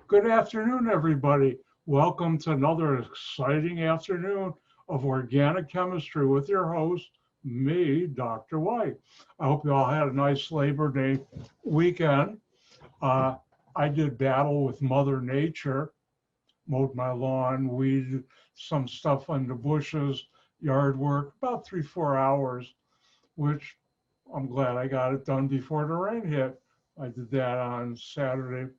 Good afternoon, everybody. Welcome to another exciting afternoon of organic chemistry with your host, me, Dr. White. I hope you all had a nice Labor Day weekend. I did battle with Mother Nature, mowed my lawn, weeded some stuff on the bushes, yard work, about 3-4 hours, which I'm glad I got it done before the rain hit. I did that on Saturday.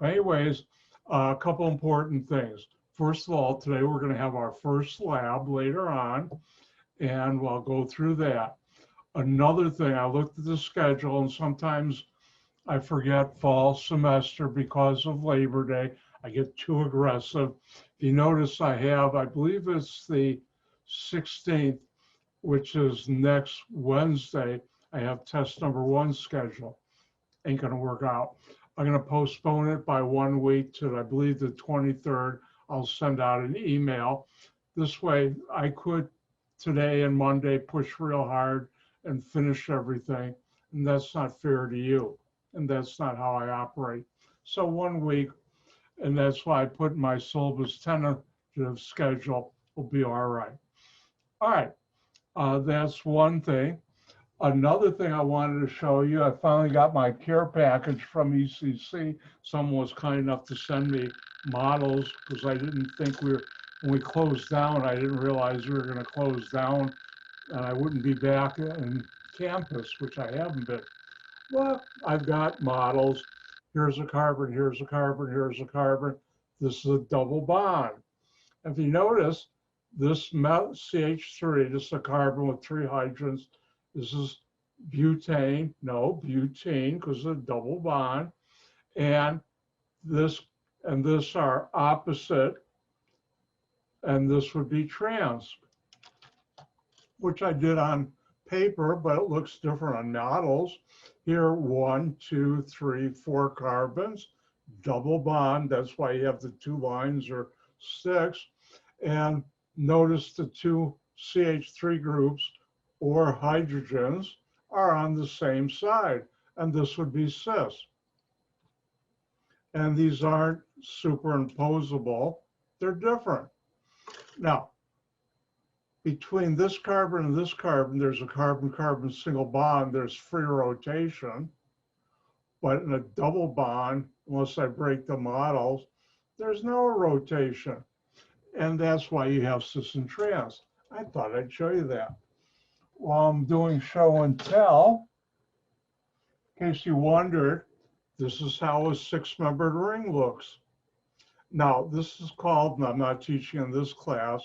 Anyways, a couple important things. First of all, today we're going to have our first lab later on, and we'll go through that. Another thing, I looked at the schedule, and sometimes I forget fall semester because of Labor Day. I get too aggressive. If you notice, I believe it's the 16th, which is next Wednesday. I have test number 1 scheduled. Ain't going to work out. I'm going to postpone it by 1 week to, I believe, the 23rd. I'll send out an email. This way, I could today and Monday push real hard and finish everything. And that's not fair to you. And that's not how I operate. So 1 week, and that's why I put in my syllabus tentative schedule, will be all right. All right, that's one thing. Another thing I wanted to show you, I finally got my care package from ECC. Someone was kind enough to send me models because I didn't think when we closed down, I didn't realize we were going to close down and I wouldn't be back in campus, which I haven't been. Well, I've got models. Here's a carbon, here's a carbon, here's a carbon. This is a double bond. If you notice, this CH3, this is a carbon with 3 hydrogens. This is butane, no, butene, because of a double bond. And this are opposite, and this would be trans, which I did on paper, but it looks different on models. Here, 1, 2, 3, 4 carbons, double bond. That's why you have the 2 lines or 6. And notice the 2 CH3 groups or hydrogens are on the same side, and this would be cis. And these aren't superimposable, they're different. Now, between this carbon and this carbon, there's a carbon-carbon single bond, there's free rotation, but in a double bond, unless I break the models, there's no rotation. And that's why you have cis and trans. I thought I'd show you that. While I'm doing show and tell, in case you wondered, this is how a 6-membered ring looks. Now, this is called, and I'm not teaching in this class,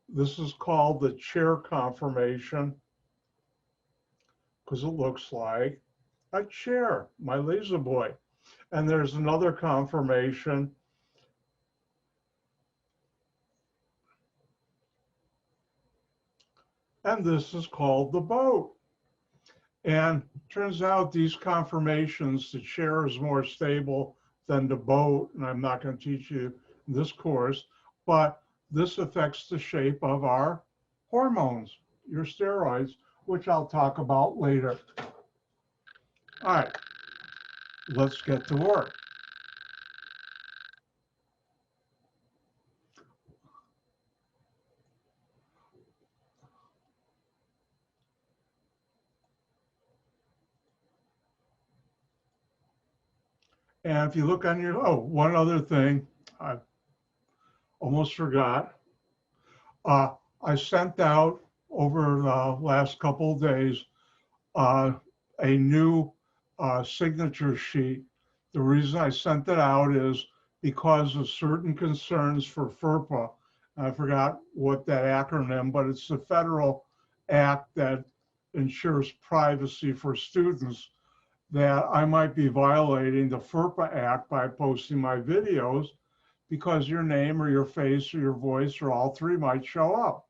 this is called the chair conformation because it looks like a chair, my laser boy. And there's another conformation. And this is called the boat. And turns out these conformations, the chair is more stable than the boat, and I'm not going to teach you in this course, but this affects the shape of our hormones, your steroids, which I'll talk about later. All right, let's get to work. And if you look on your, oh, one other thing, I almost forgot. I sent out over the last couple of days a new signature sheet. The reason I sent it out is because of certain concerns for FERPA. I forgot what that acronym, but it's the federal act that ensures privacy for students, that I might be violating the FERPA Act by posting my videos because your name or your face or your voice or all 3 might show up.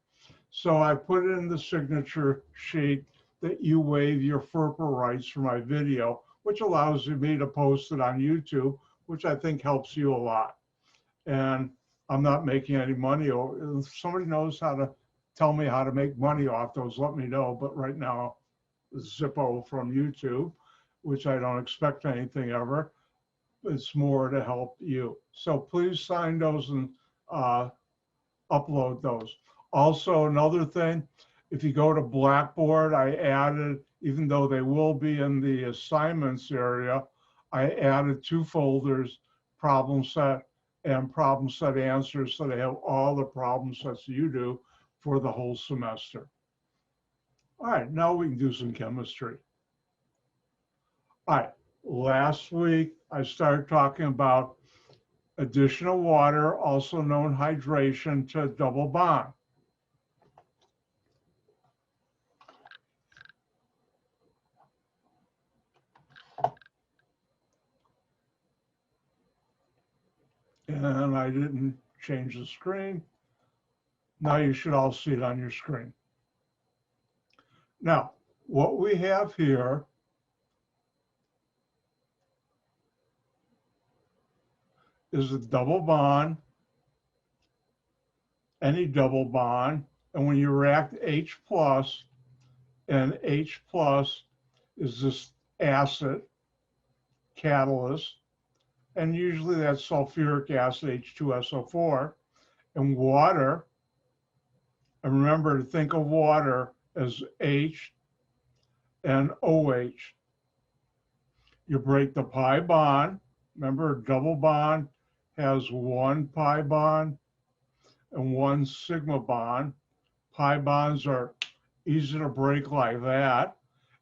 So I put it in the signature sheet that you waive your FERPA rights for my video, which allows me to post it on YouTube, which I think helps you a lot. And I'm not making any money. If somebody knows how to tell me how to make money off those, let me know. But right now, Zippo from YouTube, which I don't expect anything ever. It's more to help you. So please sign those and upload those. Also, another thing, if you go to Blackboard, I added, even though they will be in the assignments area, I added 2 folders, problem set and problem set answers, so they have all the problem sets you do for the whole semester. All right, now we can do some chemistry. All right, last week I started talking about addition of water, also known hydration, to double bond. And I didn't change the screen. Now you should all see it on your screen. Now, what we have here is a double bond, any double bond, and when you react H plus, and H plus is this acid catalyst, and usually that's sulfuric acid, H2SO4, and water, and remember to think of water as H and OH. You break the pi bond. Remember, a double bond has 1 pi bond and 1 sigma bond. Pi bonds are easy to break like that.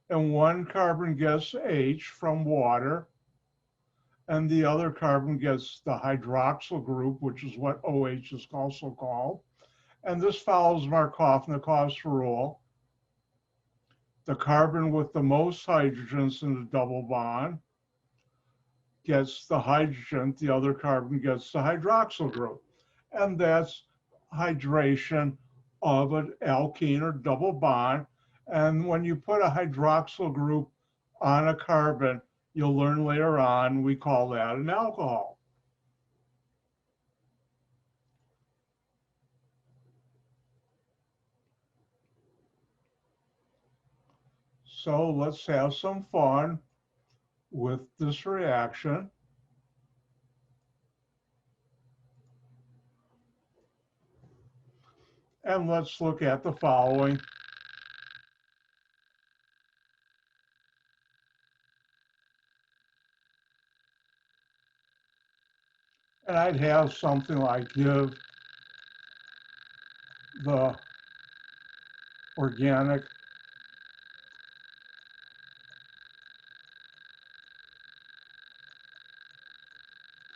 And 1 carbon gets H from water, and the other carbon gets the hydroxyl group, which is what OH is also called. And this follows Markovnikov's rule. The carbon with the most hydrogens in the double bond gets the hydrogen, the other carbon gets the hydroxyl group. And that's hydration of an alkene or double bond. And when you put a hydroxyl group on a carbon, you'll learn later on, we call that an alcohol. So let's have some fun with this reaction. And let's look at the following. And I'd have something like give the organic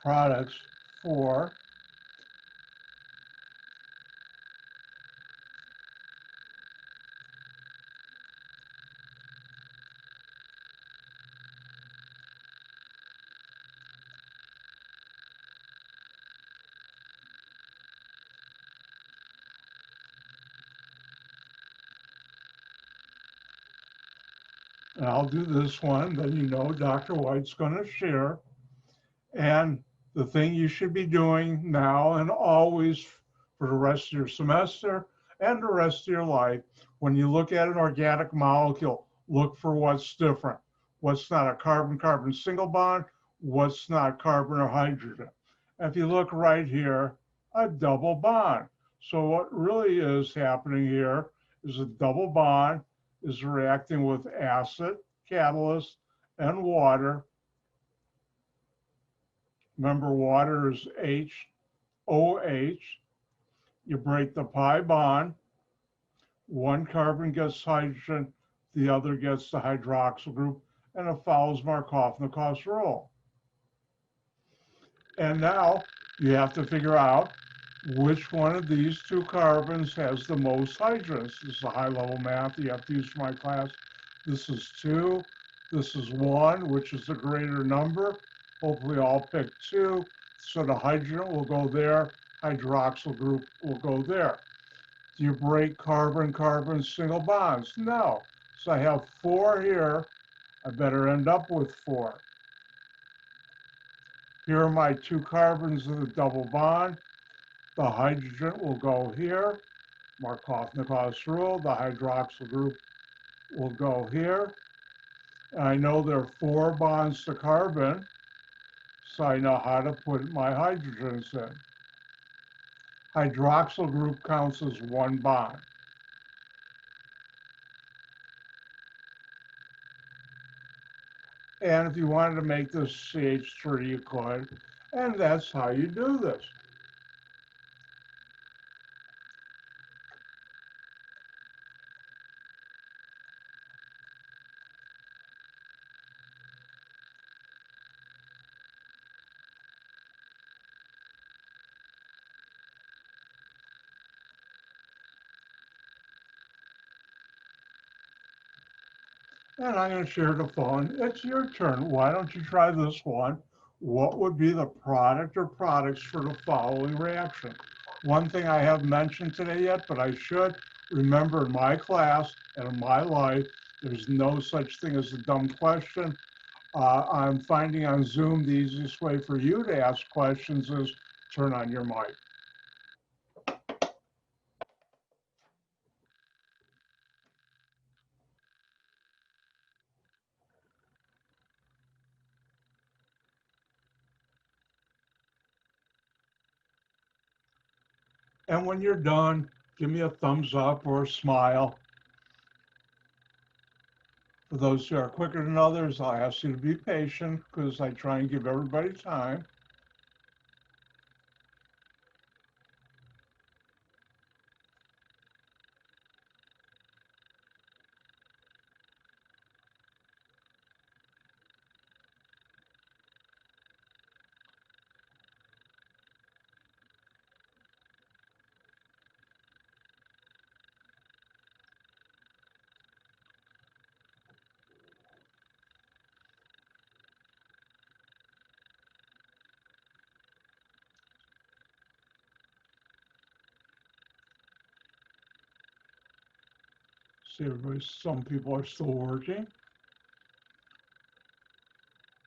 products for and I'll do this one, then you know Dr. White's going to share. And the thing you should be doing now and always for the rest of your semester and the rest of your life, when you look at an organic molecule, look for what's different. What's not a carbon-carbon single bond, what's not carbon or hydrogen. If you look right here, a double bond. So what really is happening here is a double bond is reacting with acid, catalyst, and water. Remember, water is HOH. You break the pi bond. 1 carbon gets hydrogen, the other gets the hydroxyl group, and it follows Markovnikov's rule. And now you have to figure out which one of these 2 carbons has the most hydrogens. This is a high-level math you have to use for my class. This is 2, this is 1, which is the greater number. Hopefully all pick 2, so the hydrogen will go there, hydroxyl group will go there. Do you break carbon-carbon single bonds? No. So I have 4 here. I better end up with 4. Here are my 2 carbons of the double bond. The hydrogen will go here, Markovnikov's rule. The hydroxyl group will go here. And I know there are 4 bonds to carbon. so I know how to put my hydrogens in. Hydroxyl group counts as one bond. And if you wanted to make this CH3, you could. And that's how you do this. And I'm going to share the phone. It's your turn. Why don't you try this one? What would be the product or products for the following reaction? One thing I haven't mentioned today yet, but I should remember in my class and in my life, there's no such thing as a dumb question. I'm finding on Zoom the easiest way for you to ask questions is turn on your mic. And when you're done, give me a thumbs up or a smile. For those who are quicker than others, I ask you to be patient because I try and give everybody time. See, everybody, some people are still working.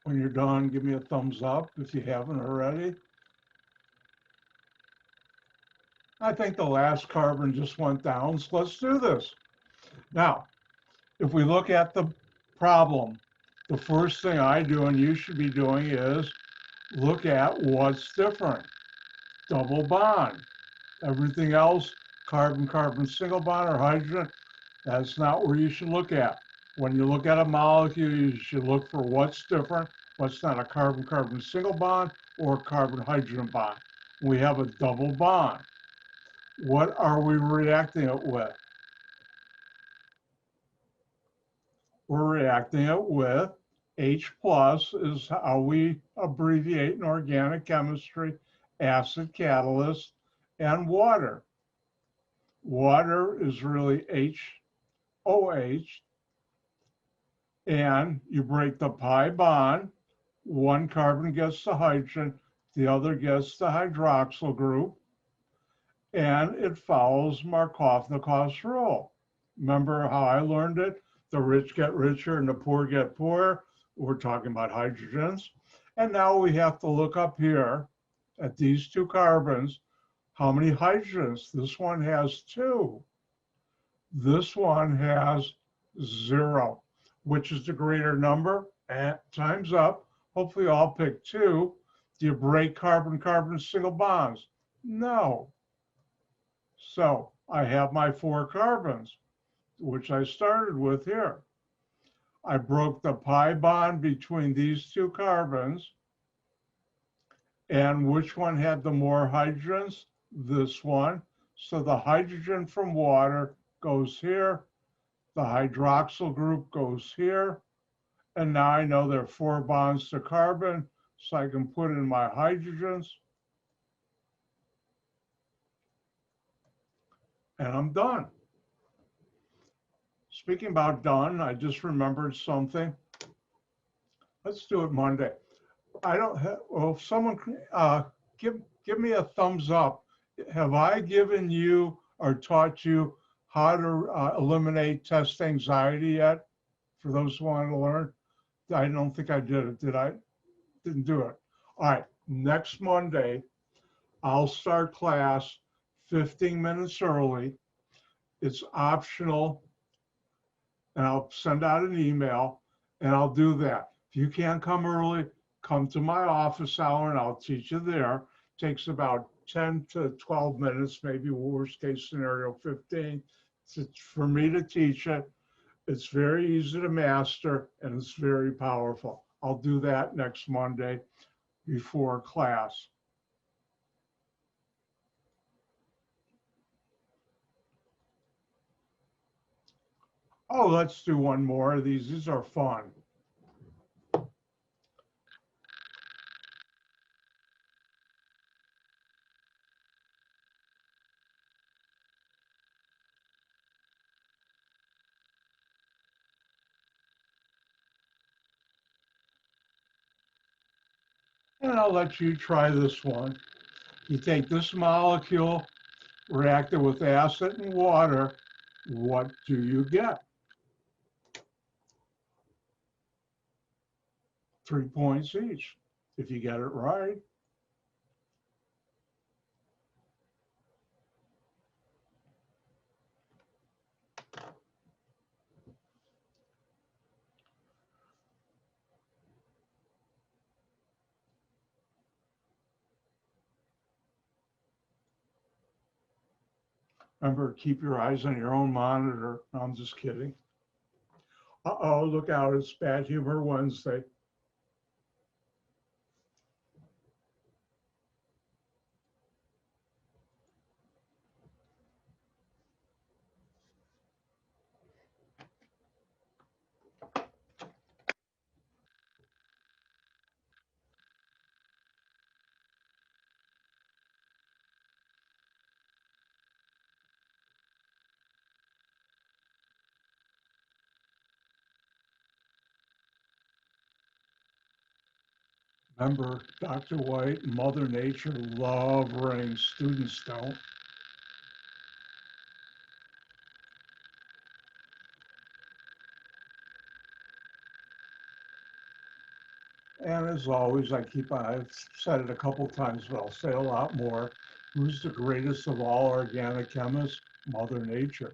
When you're done, give me a thumbs up if you haven't already. I think the last carbon just went down, so let's do this. Now, if we look at the problem, the first thing I do and you should be doing is look at what's different. Double bond. Everything else, carbon-carbon single bond or hydrogen, that's not where you should look at. When you look at a molecule, you should look for what's different, what's not a carbon-carbon single bond or a carbon-hydrogen bond. We have a double bond. What are we reacting it with? We're reacting it with H plus is how we abbreviate in organic chemistry, acid catalyst, and water. Water is really HOH, and you break the pi bond, one carbon gets the hydrogen, the other gets the hydroxyl group, and it follows Markovnikov's rule. Remember how I learned it? The rich get richer and the poor get poorer. We're talking about hydrogens. And now we have to look up here at these two carbons. How many hydrogens? This one has 2. This one has 0. Which is the greater number? And time's up. Hopefully I'll pick 2. Do you break carbon-carbon single bonds? No. So I have my 4 carbons, which I started with here. I broke the pi bond between these 2 carbons. And which one had the more hydrogens? This one. So the hydrogen from water goes here. The hydroxyl group goes here. And now I know there are 4 bonds to carbon, so I can put in my hydrogens. And I'm done. Speaking about done, I just remembered something. Let's do it Monday. I don't have, well, if someone give me a thumbs up. Have I given you or taught you how to eliminate test anxiety yet? For those who want to learn, I don't think I did it. Did I? Didn't do it. All right, next Monday, I'll start class 15 minutes early. It's optional, and I'll send out an email, and I'll do that. If you can't come early, come to my office hour and I'll teach you there. Takes about 10 to 12 minutes, maybe worst case scenario, 15 for me to teach it. It's very easy to master and it's very powerful. I'll do that next Monday before class. Oh, let's do one more of these. These are fun. And I'll let you try this one. You take this molecule, react it with acid and water. What do you get? 3 points each, if you get it right. Remember, keep your eyes on your own monitor. No, I'm just kidding. Uh-oh, look out, it's Bad Humor Wednesday. Remember, Dr. White and Mother Nature love rings. Students don't. And as always, I've said it a couple times, but I'll say a lot more. Who's the greatest of all organic chemists? Mother Nature.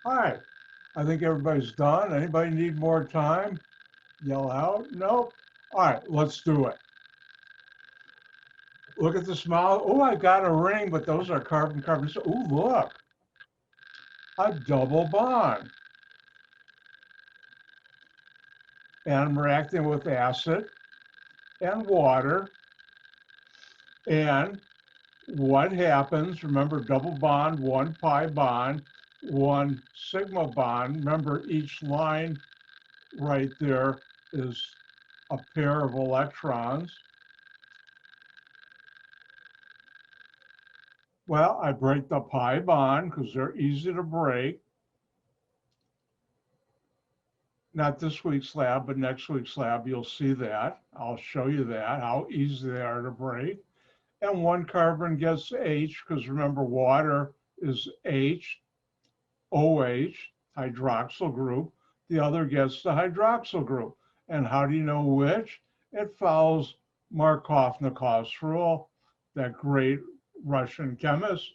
All right, I think everybody's done. Anybody need more time? Yell out, nope. All right, let's do it. Look at the smile. Oh, I got a ring, but those are carbon-carbon. Oh, look, a double bond. And I'm reacting with acid and water. And what happens? Remember, double bond, 1 pi bond, 1 sigma bond. Remember, each line right there is a pair of electrons. Well, I break the pi bond because they're easy to break. Not this week's lab, but next week's lab, you'll see that. I'll show you that, how easy they are to break. And 1 carbon gets H, because remember, water is H, OH, hydroxyl group. The other gets the hydroxyl group. And how do you know which? It follows Markovnikov's rule, that great Russian chemist.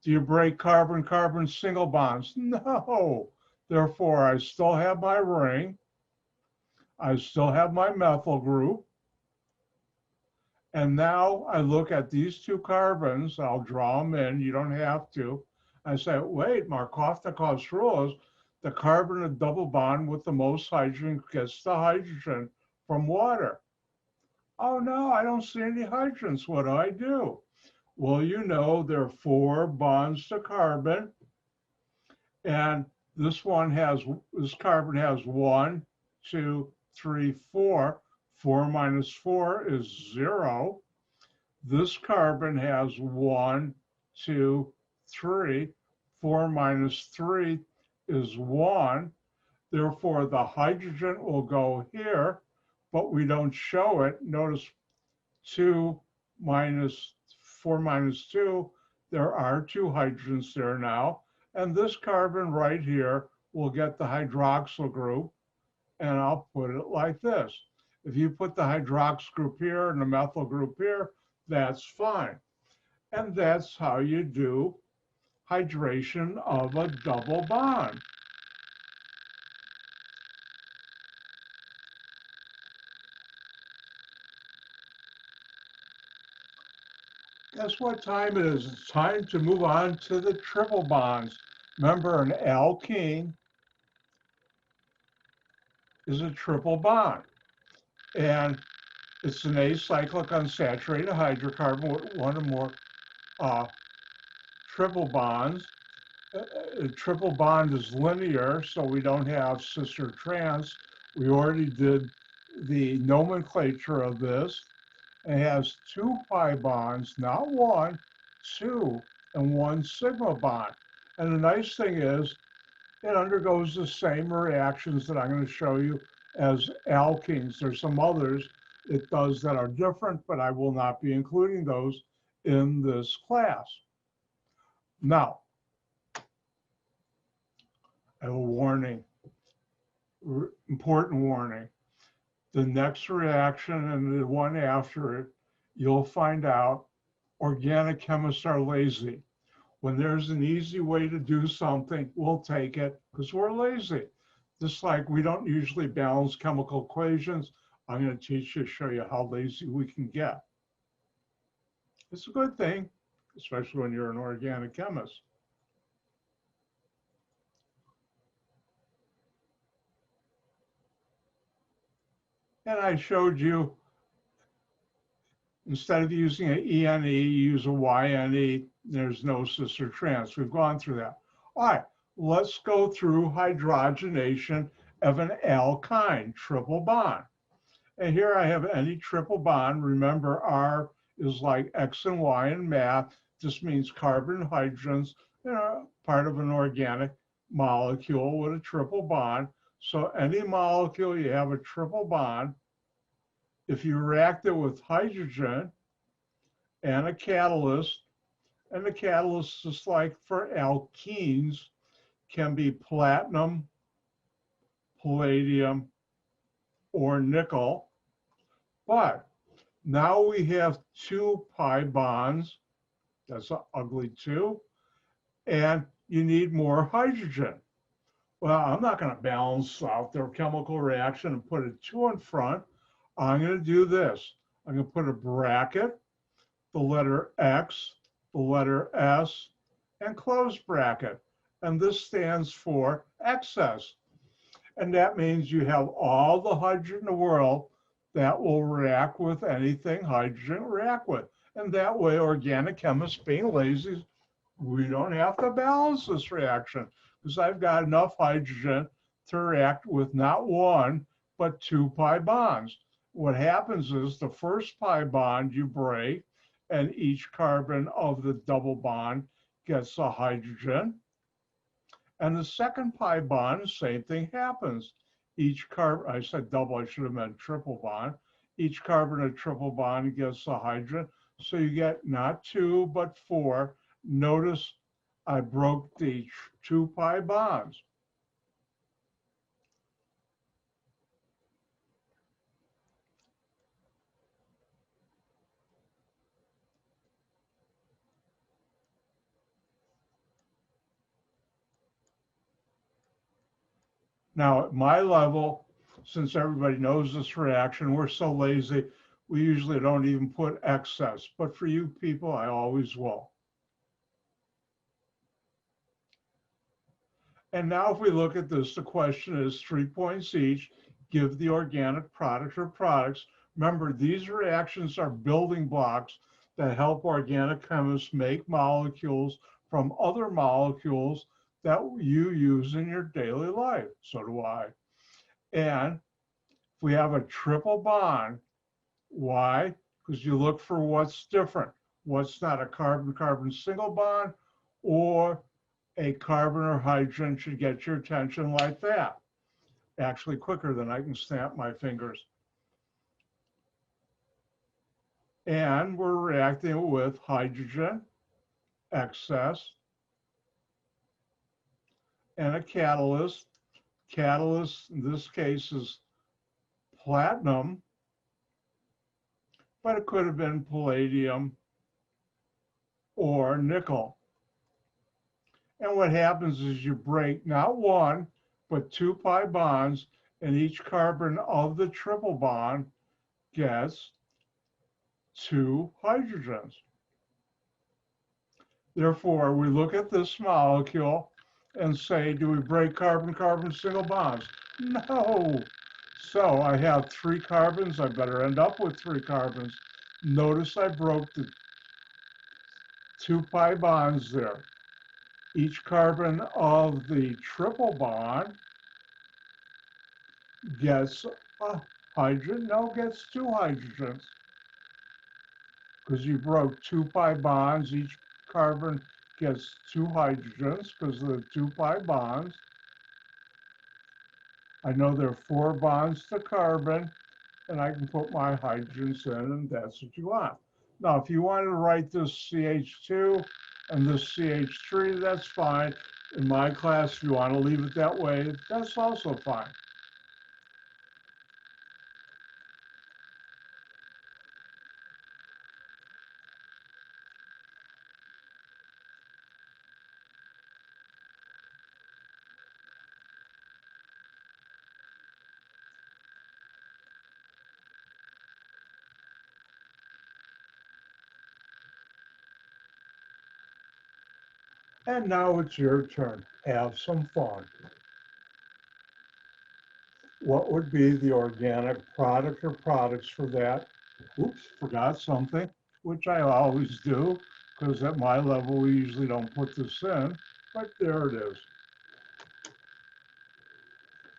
Do you break carbon-carbon single bonds? No. Therefore, I still have my ring. I still have my methyl group. And now I look at these 2 carbons. I'll draw them in. You don't have to. I say, wait, Markovnikov's rule is the carbon of double bond with the most hydrogen gets the hydrogen from water. Oh, no, I don't see any hydrogens. What do I do? Well, you know, there are 4 bonds to carbon. And this carbon has 1, 2, 3, 4. 4 minus 4 is 0. This carbon has 1, 2, 3. 4 minus 3 is 1. Therefore, the hydrogen will go here, but we don't show it. Notice 4 minus 2, there are 2 hydrogens there now. And this carbon right here will get the hydroxyl group. And I'll put it like this. If you put the hydroxyl group here and the methyl group here, that's fine. And that's how you do hydration of a double bond. Guess what time it is? It's time to move on to the triple bonds. Remember, an alkene is a triple bond. And it's an acyclic unsaturated hydrocarbon with one or more triple bonds. A triple bond is linear, so we don't have cis or trans. We already did the nomenclature of this. It has two pi bonds, not one, two, and one sigma bond. And the nice thing is, it undergoes the same reactions that I'm going to show you as alkenes. There's some others it does that are different, but I will not be including those in this class. Now, I have a warning, important warning. The next reaction and the one after it, you'll find out organic chemists are lazy. When there's an easy way to do something, we'll take it because we're lazy. Just like we don't usually balance chemical equations, I'm going to teach you, show you how lazy we can get. It's a good thing, especially when you're an organic chemist. And I showed you, instead of using an ENE, you use a YNE. There's no cis or trans. We've gone through that. All right, let's go through hydrogenation of an alkyne triple bond. And here I have any triple bond. Remember, R is like X and Y in math. This means carbon and hydrogens, part of an organic molecule with a triple bond. So any molecule you have a triple bond, if you react it with hydrogen and a catalyst, and the catalyst, just like for alkenes, can be platinum, palladium, or nickel. But now we have two pi bonds. That's an ugly two. And you need more hydrogen. Well, I'm not going to balance out their chemical reaction and put a two in front. I'm going to do this. I'm going to put a bracket, the letter X, the letter S, and close bracket. And this stands for excess. And that means you have all the hydrogen in the world that will react with anything hydrogen react with. And that way, organic chemists being lazy, we don't have to balance this reaction because I've got enough hydrogen to react with not one, but two pi bonds. What happens is the first pi bond you break, and each carbon of the double bond gets a hydrogen. And the second pi bond, same thing happens. Each carbon, I said double, I should have meant triple bond. Each carbon of triple bond gets a hydrogen. So you get not two, but four. Notice I broke the two pi bonds. Now, at my level, since everybody knows this reaction, we're so lazy, we usually don't even put excess. But for you people, I always will. And now if we look at this, the question is 3 points each, give the organic product or products. Remember, these reactions are building blocks that help organic chemists make molecules from other molecules that you use in your daily life. So do I. And if we have a triple bond, why? Because you look for what's different. What's not a carbon-carbon single bond, or a carbon or hydrogen should get your attention like that. Actually quicker than I can snap my fingers. And we're reacting with hydrogen, excess, and a catalyst. Catalyst in this case is platinum, but it could have been palladium or nickel. And what happens is you break not one, but two pi bonds, and each carbon of the triple bond gets two hydrogens. Therefore, we look at this molecule and say, do we break carbon-carbon single bonds? No. So I have 3 carbons. I better end up with 3 carbons. Notice I broke the 2 pi bonds there. Each carbon of the triple bond gets a hydrogen. No, gets 2 hydrogens. Because you broke 2 pi bonds, each carbon gets 2 hydrogens because of the 2 pi bonds. I know there are 4 bonds to carbon, and I can put my hydrogens in, and that's what you want. Now, if you wanted to write this CH2 and this CH3, that's fine. In my class, if you want to leave it that way, that's also fine. And now it's your turn. Have some fun. What would be the organic product or products for that? Oops, forgot something, which I always do, because at my level, we usually don't put this in, but there it is.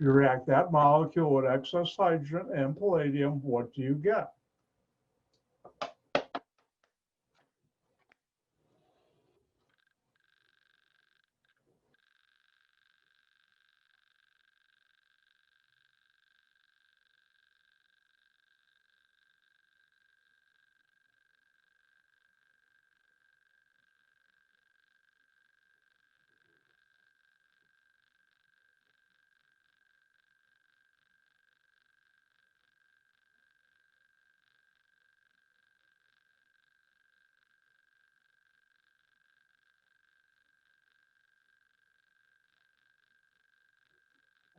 You react that molecule with excess hydrogen and palladium, what do you get?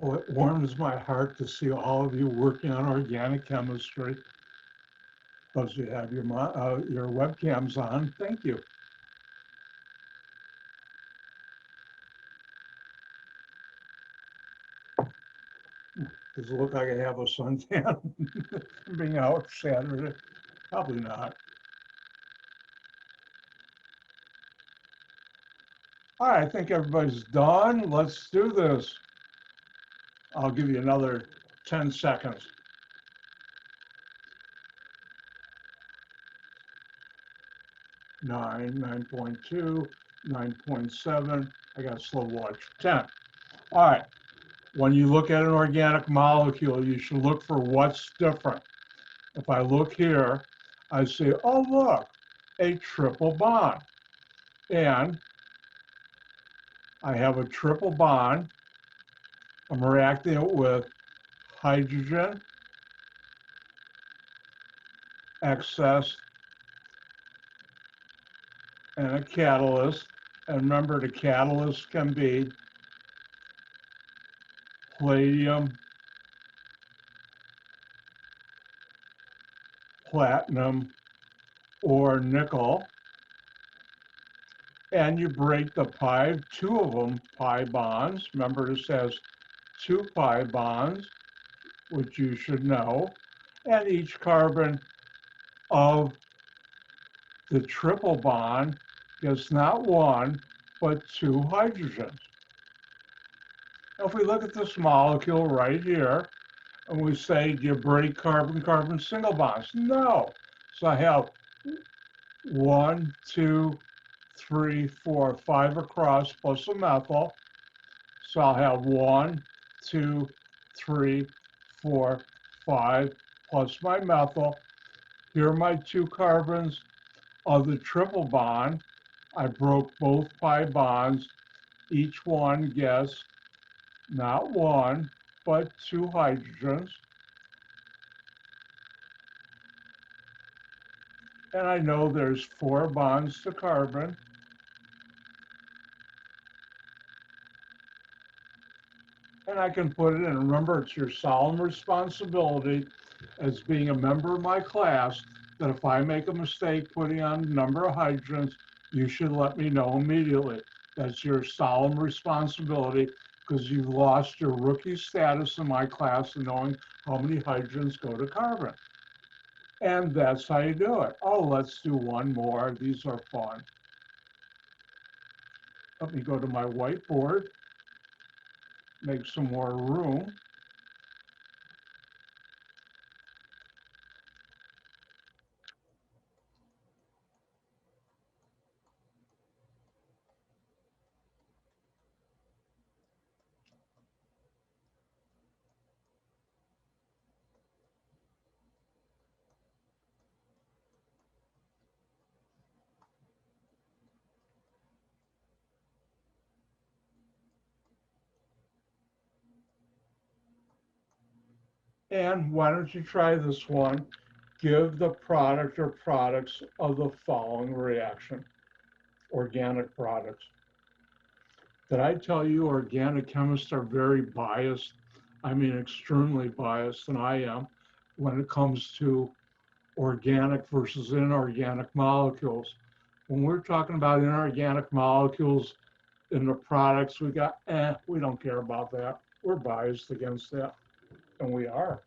Well, it warms my heart to see all of you working on organic chemistry. Because you have your webcams on. Thank you. Does it look like I have a suntan being out Saturday? Probably not. All right, I think everybody's done. Let's do this. I'll give you another 10 seconds. 9, 9.2, 9.7. I got a slow watch. 10. All right. When you look at an organic molecule, you should look for what's different. If I look here, I see, oh, look, a triple bond. And I have a triple bond. I'm reacting it with hydrogen, excess, and a catalyst. And remember, the catalyst can be palladium, platinum, or nickel. And you break the pi, 2 of them, pi bonds. Remember, this has 2 pi bonds, which you should know. And each carbon of the triple bond gets not 1, but 2 hydrogens. Now, if we look at this molecule right here, and we say, do you break carbon-carbon single bonds? No. So I have 1, 2, 3, 4, 5 across plus a methyl. So I'll have 1, 2, 3, 4, 5 plus my methyl. Here are my 2 carbons of the triple bond. I broke both pi bonds. Each one gets not 1, but 2 hydrogens. And I know there's 4 bonds to carbon. And I can put it in. Remember, it's your solemn responsibility as being a member of my class that if I make a mistake putting on the number of hydrogens, you should let me know immediately. That's your solemn responsibility because you've lost your rookie status in my class of knowing how many hydrogens go to carbon. And that's how you do it. Oh, let's do one more. These are fun. Let me go to my whiteboard, make some more room. And why don't you try this one? Give the product or products of the following reaction. Organic products. Did I tell you organic chemists are very biased? I mean, extremely biased than I am when it comes to organic versus inorganic molecules. When we're talking about inorganic molecules in the products, we got, we don't care about that. We're biased against that, and we are.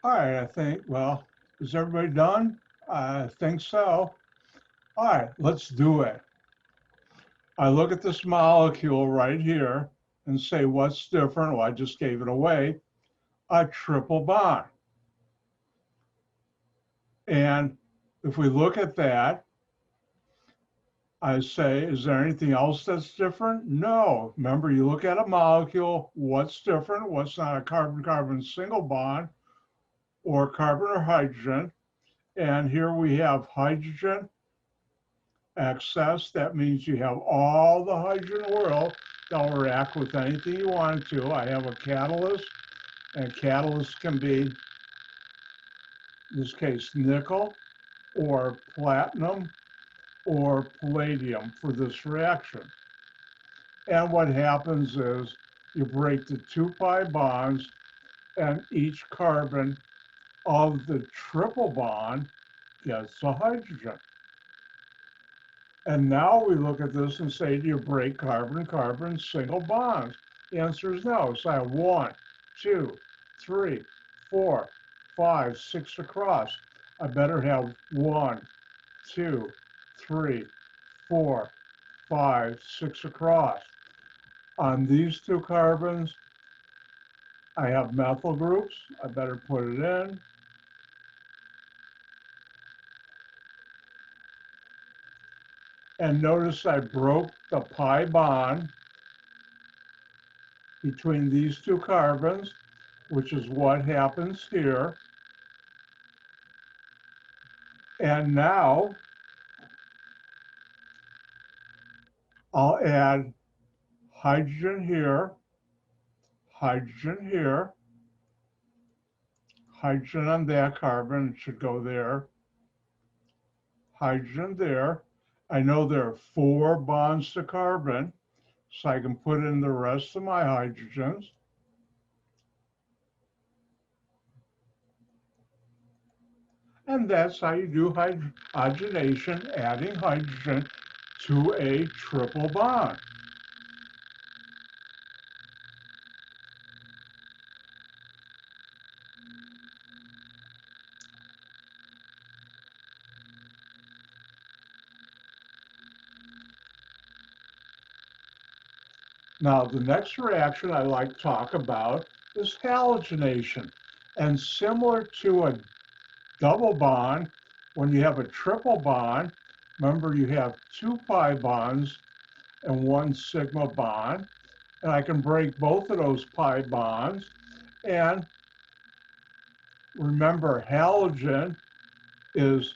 All right, I think, well, is everybody done? I think so. All right, let's do it. I look at this molecule right here and say, what's different? Well, I just gave it away, a triple bond. And if we look at that, I say, is there anything else that's different? No. Remember, you look at a molecule, what's different? What's not a carbon-carbon single bond or carbon or hydrogen? And here we have hydrogen excess. That means you have all the hydrogen in the world that will react with anything you want to. I have a catalyst, and catalyst can be, in this case, nickel or platinum or palladium for this reaction. And what happens is you break the 2 pi bonds, and each carbon of the triple bond gets a hydrogen. And now we look at this and say, do you break carbon-carbon single bonds? The answer is no. So I have 1, 2, 3, 4, 5, 6 across. I better have 1, 2, 3, 4, 5, 6 across. On these 2 carbons, I have methyl groups. I better put it in. And notice I broke the pi bond between these 2 carbons, which is what happens here. And now I'll add hydrogen here, hydrogen here, hydrogen on that carbon, it should go there, hydrogen there. I know there are 4 bonds to carbon, so I can put in the rest of my hydrogens. And that's how you do hydrogenation, adding hydrogen to a triple bond. Now, the next reaction I like to talk about is halogenation. And similar to a double bond, when you have a triple bond, Remember, you have 2 pi bonds and 1 sigma bond. And I can break both of those pi bonds. And remember, halogen is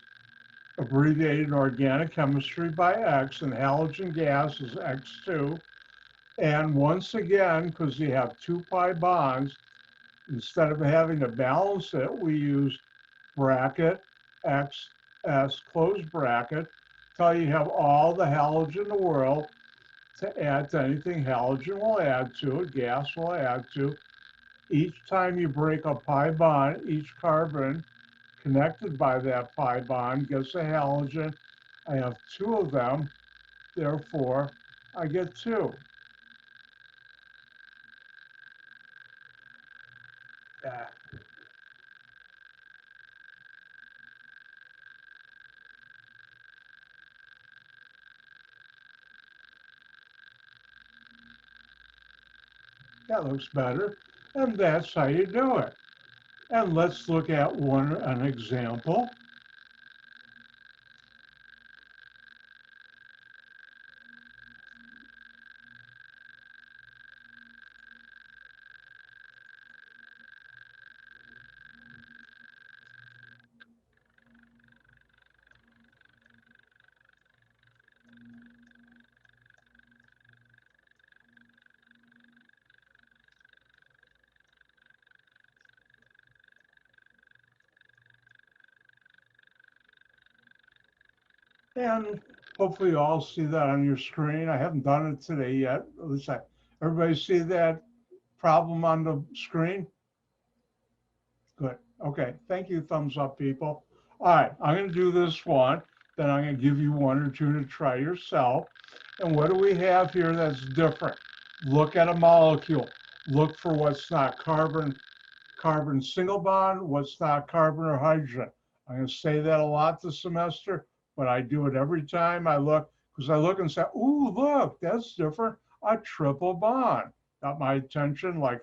abbreviated in organic chemistry by X, and halogen gas is X2. And once again, because you have 2 pi bonds, instead of having to balance it, we use bracket X S close bracket till you have all the halogen in the world to add to anything halogen will add to, gas will add to. Each time you break a pi bond, each carbon connected by that pi bond gets a halogen. I have 2 of them, therefore I get 2. Yeah. That looks better. And that's how you do it. And let's look at an example. And hopefully you all see that on your screen. I haven't done it today yet. At least everybody see that problem on the screen? Good. Okay. Thank you. Thumbs up, people. All right. I'm going to do this one. Then I'm going to give you 1 or 2 to try yourself. And what do we have here that's different? Look at a molecule. Look for what's not carbon single bond, what's not carbon or hydrogen. I'm going to say that a lot this semester, but I do it every time I look, because I look and say, ooh, look, that's different. A triple bond. Got my attention like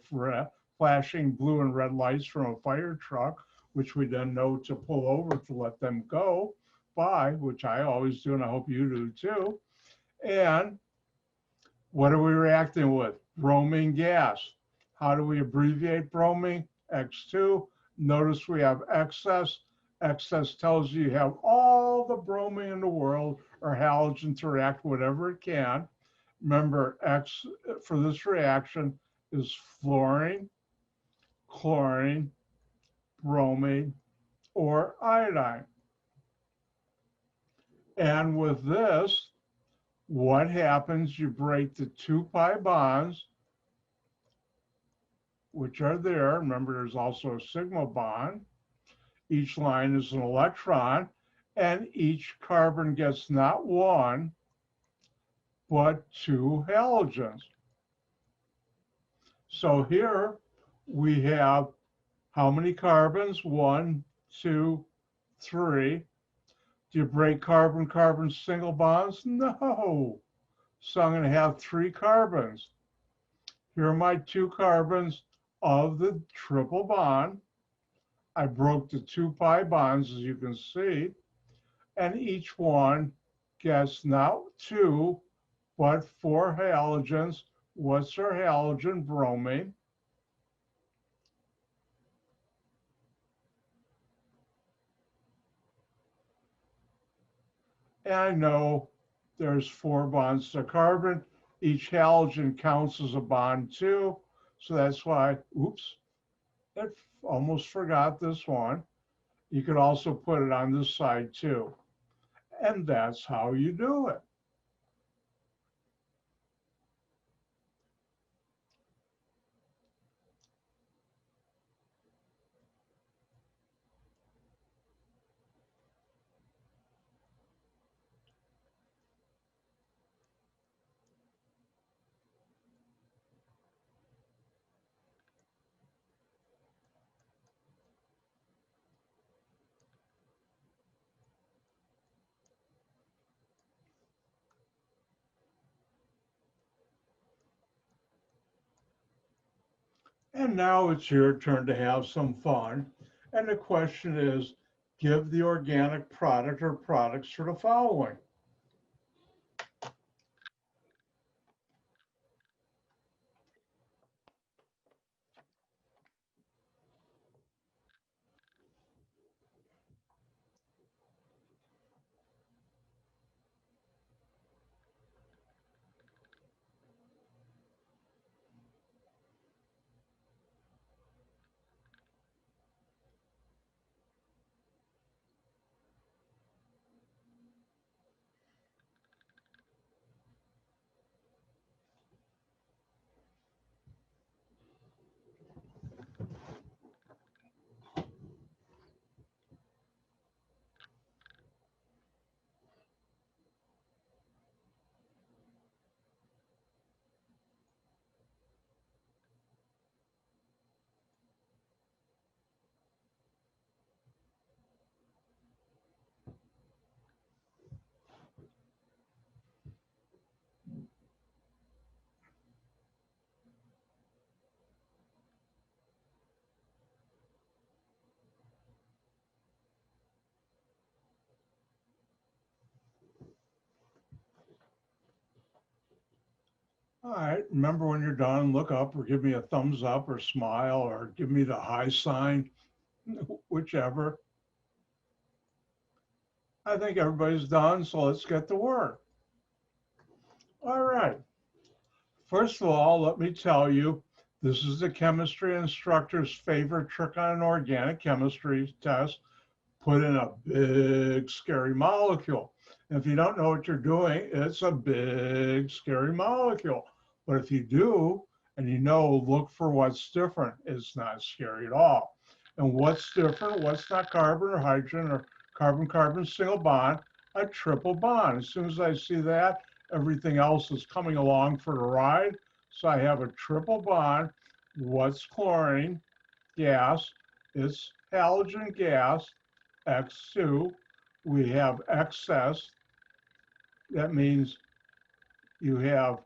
flashing blue and red lights from a fire truck, which we then know to pull over to let them go by, which I always do, and I hope you do too. And what are we reacting with? Bromine gas. How do we abbreviate bromine? X2. Notice we have excess. Excess tells you have all the bromine in the world or halogen to react whatever it can. Remember, X for this reaction is fluorine, chlorine, bromine, or iodine. And with this, what happens? You break the 2 pi bonds, which are there. Remember, there's also a sigma bond. Each line is an electron, and each carbon gets not 1, but 2 halogens. So here we have how many carbons? 1, 2, 3. Do you break carbon-carbon single bonds? No. So I'm going to have 3 carbons. Here are my 2 carbons of the triple bond. I broke the 2 pi bonds, as you can see, and each one gets not 2, but 4 halogens. What's our halogen? Bromine. And I know there's 4 bonds to carbon. Each halogen counts as a bond too. So that's why, oops, I almost forgot this one. You could also put it on this side too. And that's how you do it. And now it's your turn to have some fun. And the question is, give the organic product or products for the following. All right, remember when you're done, look up or give me a thumbs up or smile or give me the high sign, whichever. I think everybody's done, so let's get to work. All right. First of all, let me tell you, this is the chemistry instructor's favorite trick on an organic chemistry test. Put in a big, scary molecule. And if you don't know what you're doing, it's a big, scary molecule. But if you do, and you know, look for what's different, it's not scary at all. And what's different? What's not carbon or hydrogen or carbon-carbon single bond? A triple bond. As soon as I see that, everything else is coming along for the ride. So I have a triple bond. What's chlorine gas? It's halogen gas. X2, we have excess. That means you have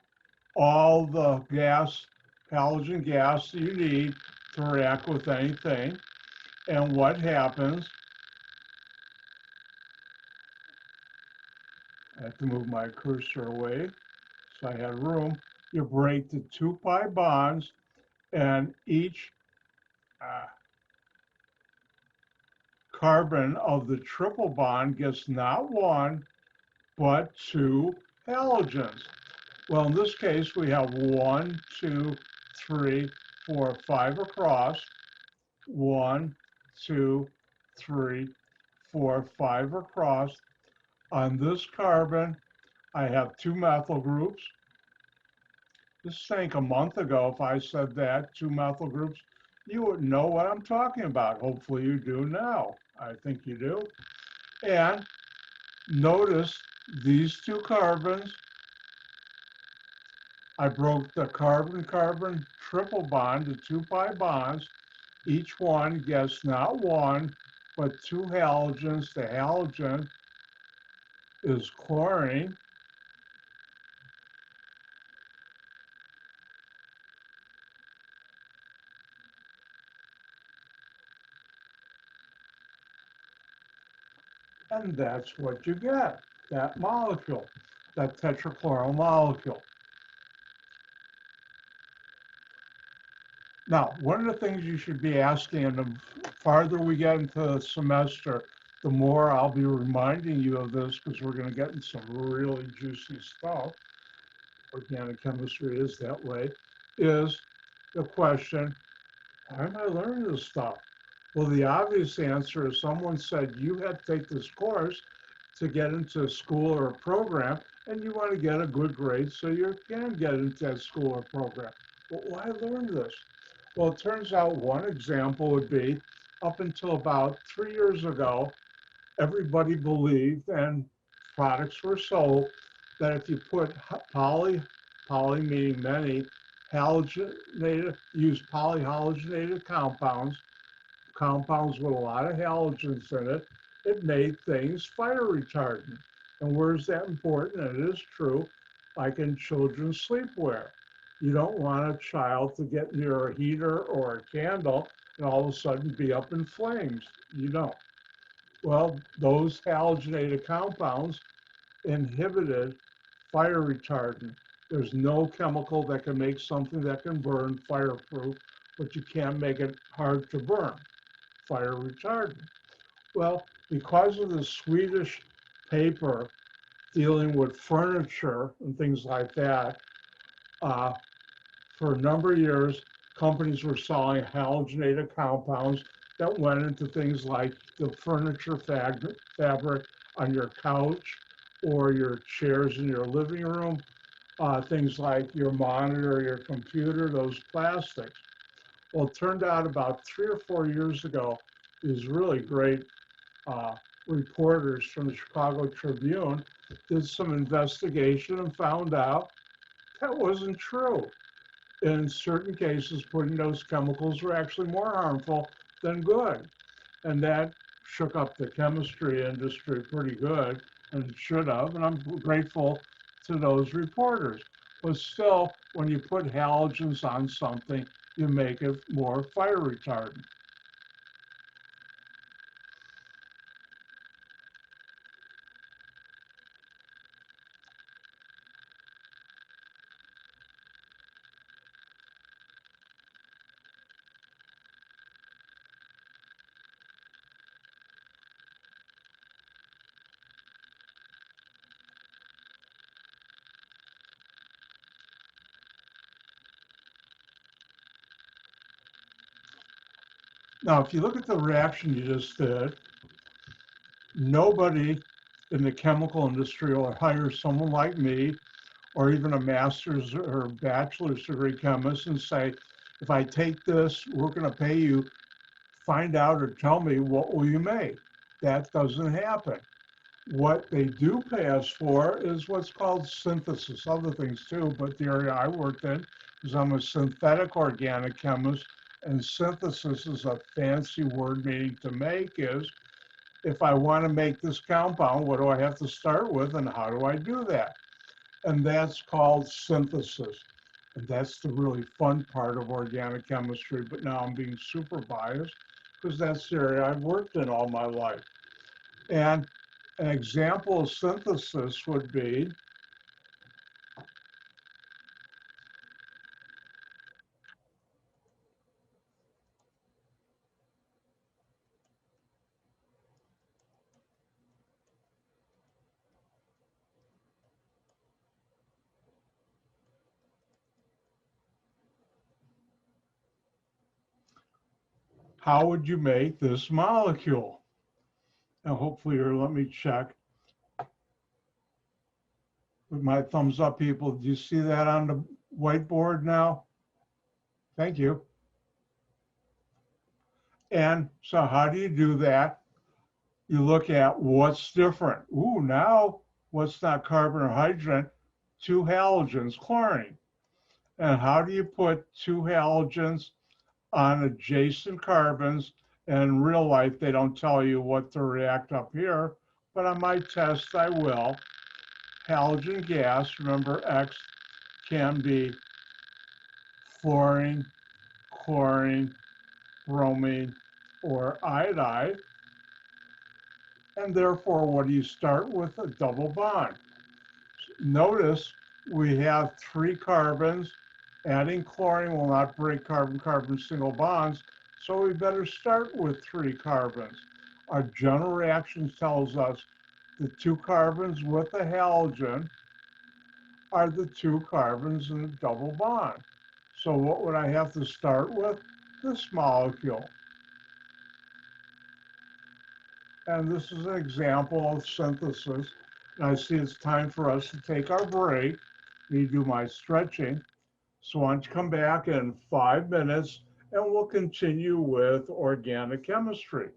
all the gas, halogen gas that you need to react with anything. And what happens, I have to move my cursor away so I had room. You break the 2 pi bonds, and each carbon of the triple bond gets not one, but 2 halogens. Well, in this case, we have 1, 2, 3, 4, 5 across. 1, 2, 3, 4, 5 across. On this carbon, I have 2 methyl groups. Just think a month ago, if I said that, 2 methyl groups, you wouldn't know what I'm talking about. Hopefully you do now. I think you do. And notice these 2 carbons, I broke the carbon-carbon triple bond to 2 pi bonds. Each one gets not one, but 2 halogens. The halogen is chlorine. And that's what you get, that molecule, that tetrachloral molecule. Now, one of the things you should be asking, and the farther we get into the semester, the more I'll be reminding you of this because we're going to get into some really juicy stuff. Organic chemistry is that way, is the question, why am I learning this stuff? Well, the obvious answer is someone said you have to take this course to get into a school or a program, and you want to get a good grade so you can get into that school or program. Well, why learn this? Well, it turns out one example would be up until about 3 years ago, everybody believed, and products were sold, that if you put poly meaning many, halogenated, use polyhalogenated compounds with a lot of halogens in it, it made things fire retardant. And where is that important? And it is true, like in children's sleepwear. You don't want a child to get near a heater or a candle and all of a sudden be up in flames. You don't. Well, those halogenated compounds inhibited fire retardant. There's no chemical that can make something that can burn fireproof, but you can't make it hard to burn, fire retardant. Well, because of the Swedish paper dealing with furniture and things like that, for a number of years, companies were selling halogenated compounds that went into things like the furniture fabric on your couch or your chairs in your living room, things like your monitor, your computer, those plastics. Well, it turned out about 3 or 4 years ago, these really great reporters from the Chicago Tribune did some investigation and found out that wasn't true. In certain cases, putting those chemicals were actually more harmful than good. And that shook up the chemistry industry pretty good, and it should have. And I'm grateful to those reporters. But still, when you put halogens on something, you make it more fire retardant. Now, if you look at the reaction you just did, nobody in the chemical industry will hire someone like me or even a master's or bachelor's degree chemist and say, if I take this, we're going to pay you, find out or tell me what will you make. That doesn't happen. What they do pay us for is what's called synthesis, other things too, but the area I worked in is I'm a synthetic organic chemist, and synthesis is a fancy word meaning to make is, if I want to make this compound, what do I have to start with and how do I do that? And that's called synthesis. And that's the really fun part of organic chemistry, but now I'm being super biased because that's the area I've worked in all my life. And an example of synthesis would be how would you make this molecule? And hopefully you're, let me check with my thumbs up, people. Do you see that on the whiteboard now? Thank you. And so how do you do that? You look at what's different. Ooh, now what's not carbon or hydrogen? Two halogens, chlorine. And how do you put two halogens on adjacent carbons? And in real life, they don't tell you what to react up here, but on my test, I will. Halogen gas, remember X can be fluorine, chlorine, bromine, or iodide. And therefore, what do you start with? A double bond. Notice we have three carbons. Adding chlorine will not break carbon-carbon single bonds, so we better start with three carbons. Our general reaction tells us the two carbons with a halogen are the two carbons in a double bond. So what would I have to start with? This molecule. And this is an example of synthesis. And I see it's time for us to take our break. Me do my stretching. So why don't you come back in 5 minutes and we'll continue with organic chemistry.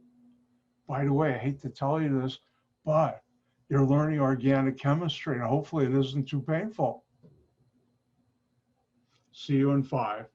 By the way, I hate to tell you this, but you're learning organic chemistry and hopefully it isn't too painful. See you in 5.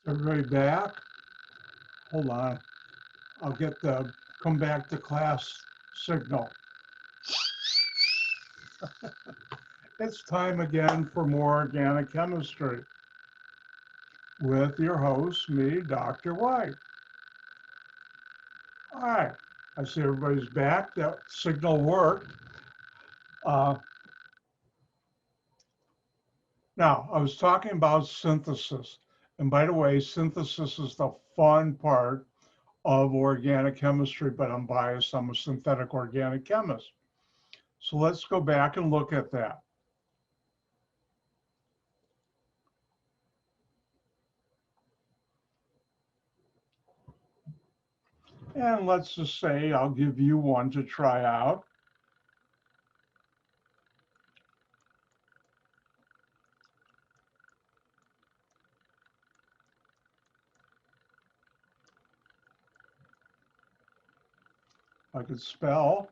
Everybody back? Hold on. I'll get the come back to class signal. It's time again for more organic chemistry with your host, me, Dr. White. All right, I see everybody's back. That signal worked. Now, I was talking about synthesis. And by the way, synthesis is the fun part of organic chemistry, but I'm biased. I'm a synthetic organic chemist. So let's go back and look at that. And let's just say I'll give you one to try out. I could spell.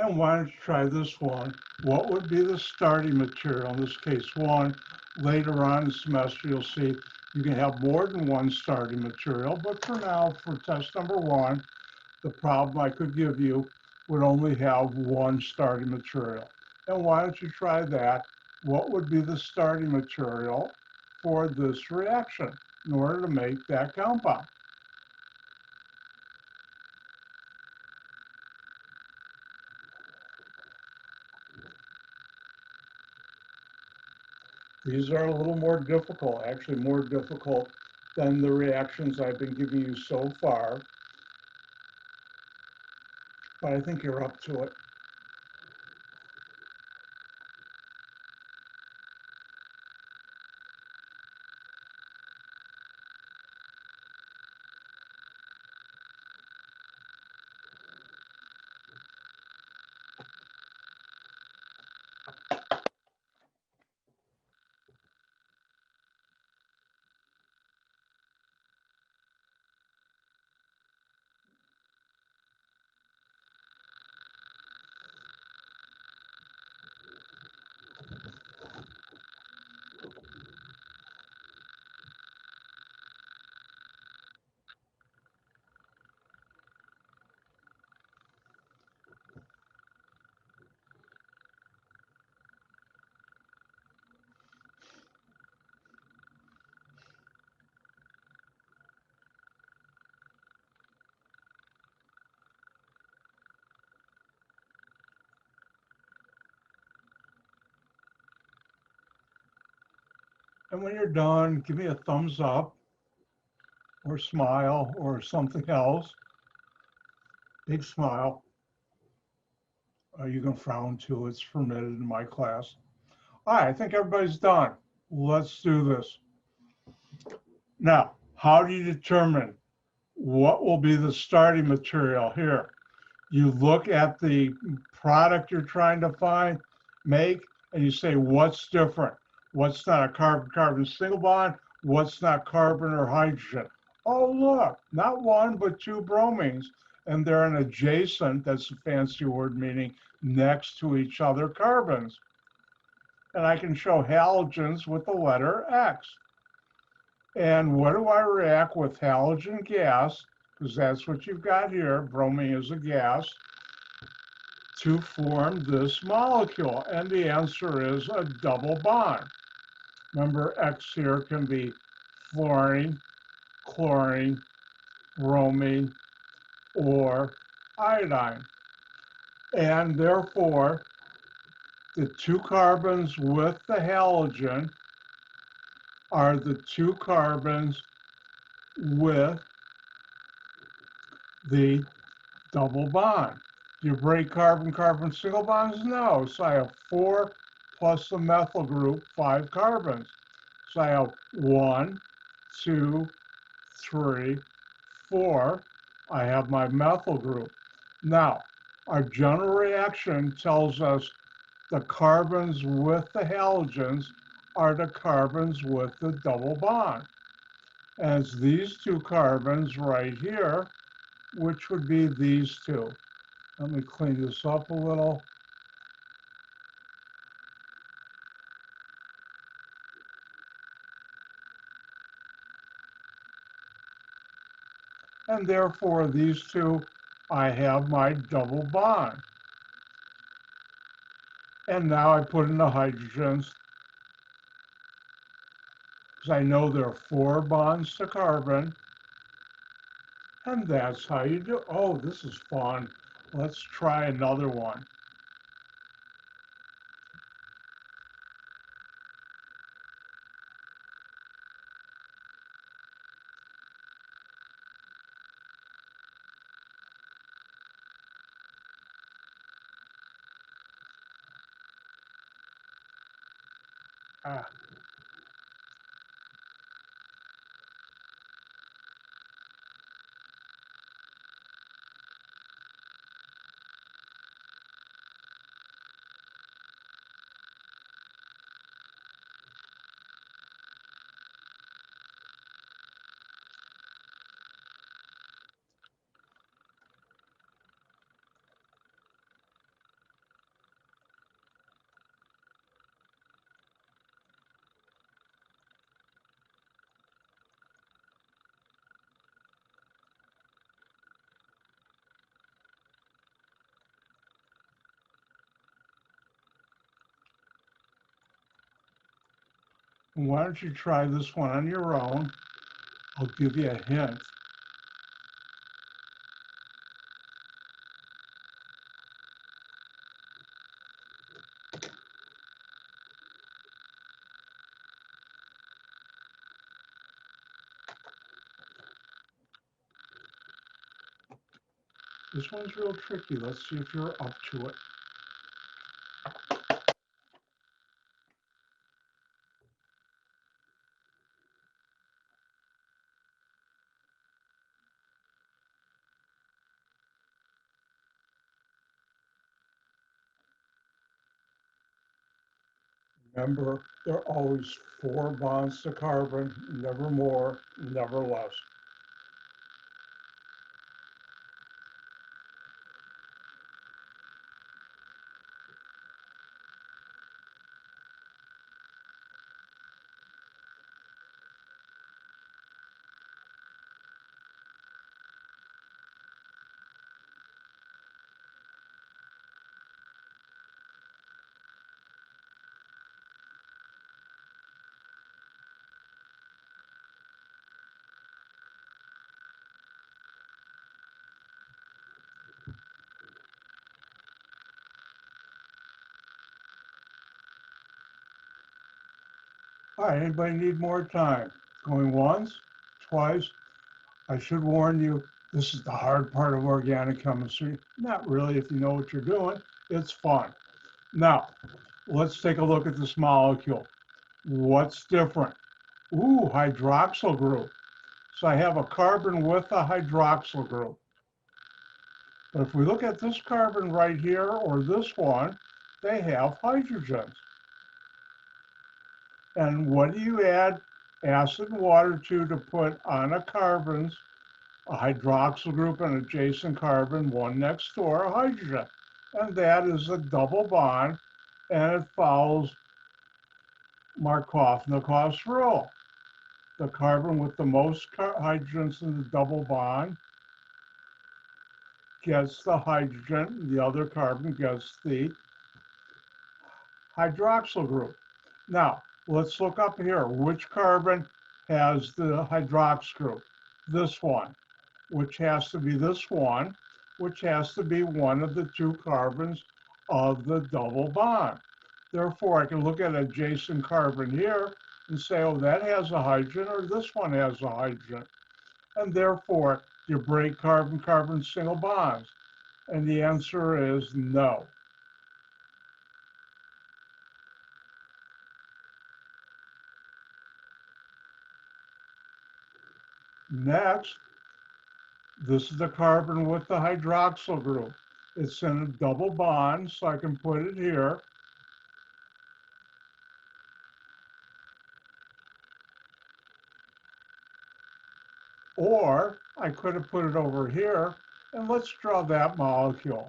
And why don't you try this one? What would be the starting material? In this case, one. Later on in the semester, you'll see you can have more than one starting material. But for now, for test number one, the problem I could give you would only have one starting material. And why don't you try that? What would be the starting material for this reaction in order to make that compound? These are a little more difficult, actually more difficult than the reactions I've been giving you so far. But I think you're up to it. And when you're done, give me a thumbs up or smile or something else. Big smile. You can frown too, it's permitted in my class. All right, I think everybody's done. Let's do this. Now, how do you determine what will be the starting material here? You look at the product you're trying to make, and you say, what's different? What's not a carbon-carbon single bond? What's not carbon or hydrogen? Oh, look, not one, but two bromines. And they're an adjacent, that's a fancy word meaning next to each other carbons. And I can show halogens with the letter X. And what do I react with halogen gas? Because that's what you've got here. Bromine is a gas. to form this molecule? And the answer is a double bond. Remember, X here can be fluorine, chlorine, bromine, or iodine. And therefore, the 2 carbons with the halogen are the 2 carbons with the double bond. Do you break carbon-carbon single bonds? No. So I have 4 plus the methyl group, 5 carbons. So I have 1, 2, 3, 4. I have my methyl group. Now, our general reaction tells us the carbons with the halogens are the carbons with the double bond. And it's these 2 carbons right here, which would be these 2. Let me clean this up a little. And therefore, these 2, I have my double bond. And now I put in the hydrogens, because I know there are 4 bonds to carbon. And that's how you do. Oh, this is fun. Let's try another one. Ah. Why don't you try this one on your own? I'll give you a hint. This one's real tricky. Let's see if you're up to it. Remember, there are always 4 bonds to carbon, never more, never less. All right, anybody need more time? Going once, twice? I should warn you, this is the hard part of organic chemistry. Not really if you know what you're doing. It's fun. Now, let's take a look at this molecule. What's different? Ooh, hydroxyl group. So I have a carbon with a hydroxyl group. But if we look at this carbon right here or this one, they have hydrogens. And what do you add acid and water to put on a carbons, a hydroxyl group and adjacent carbon, one next door, a hydrogen? And that is a double bond, and it follows Markovnikov's rule. The carbon with the most hydrogens in the double bond gets the hydrogen, the other carbon gets the hydroxyl group. Now, let's look up here. Which carbon has the hydrox group? This one, which has to be this one, which has to be one of the two carbons of the double bond. Therefore, I can look at adjacent carbon here and say, oh, that has a hydrogen, or this one has a hydrogen. And therefore, you break carbon-carbon single bonds. And the answer is no. Next, this is the carbon with the hydroxyl group. It's in a double bond, so I can put it here. Or I could have put it over here, and let's draw that molecule.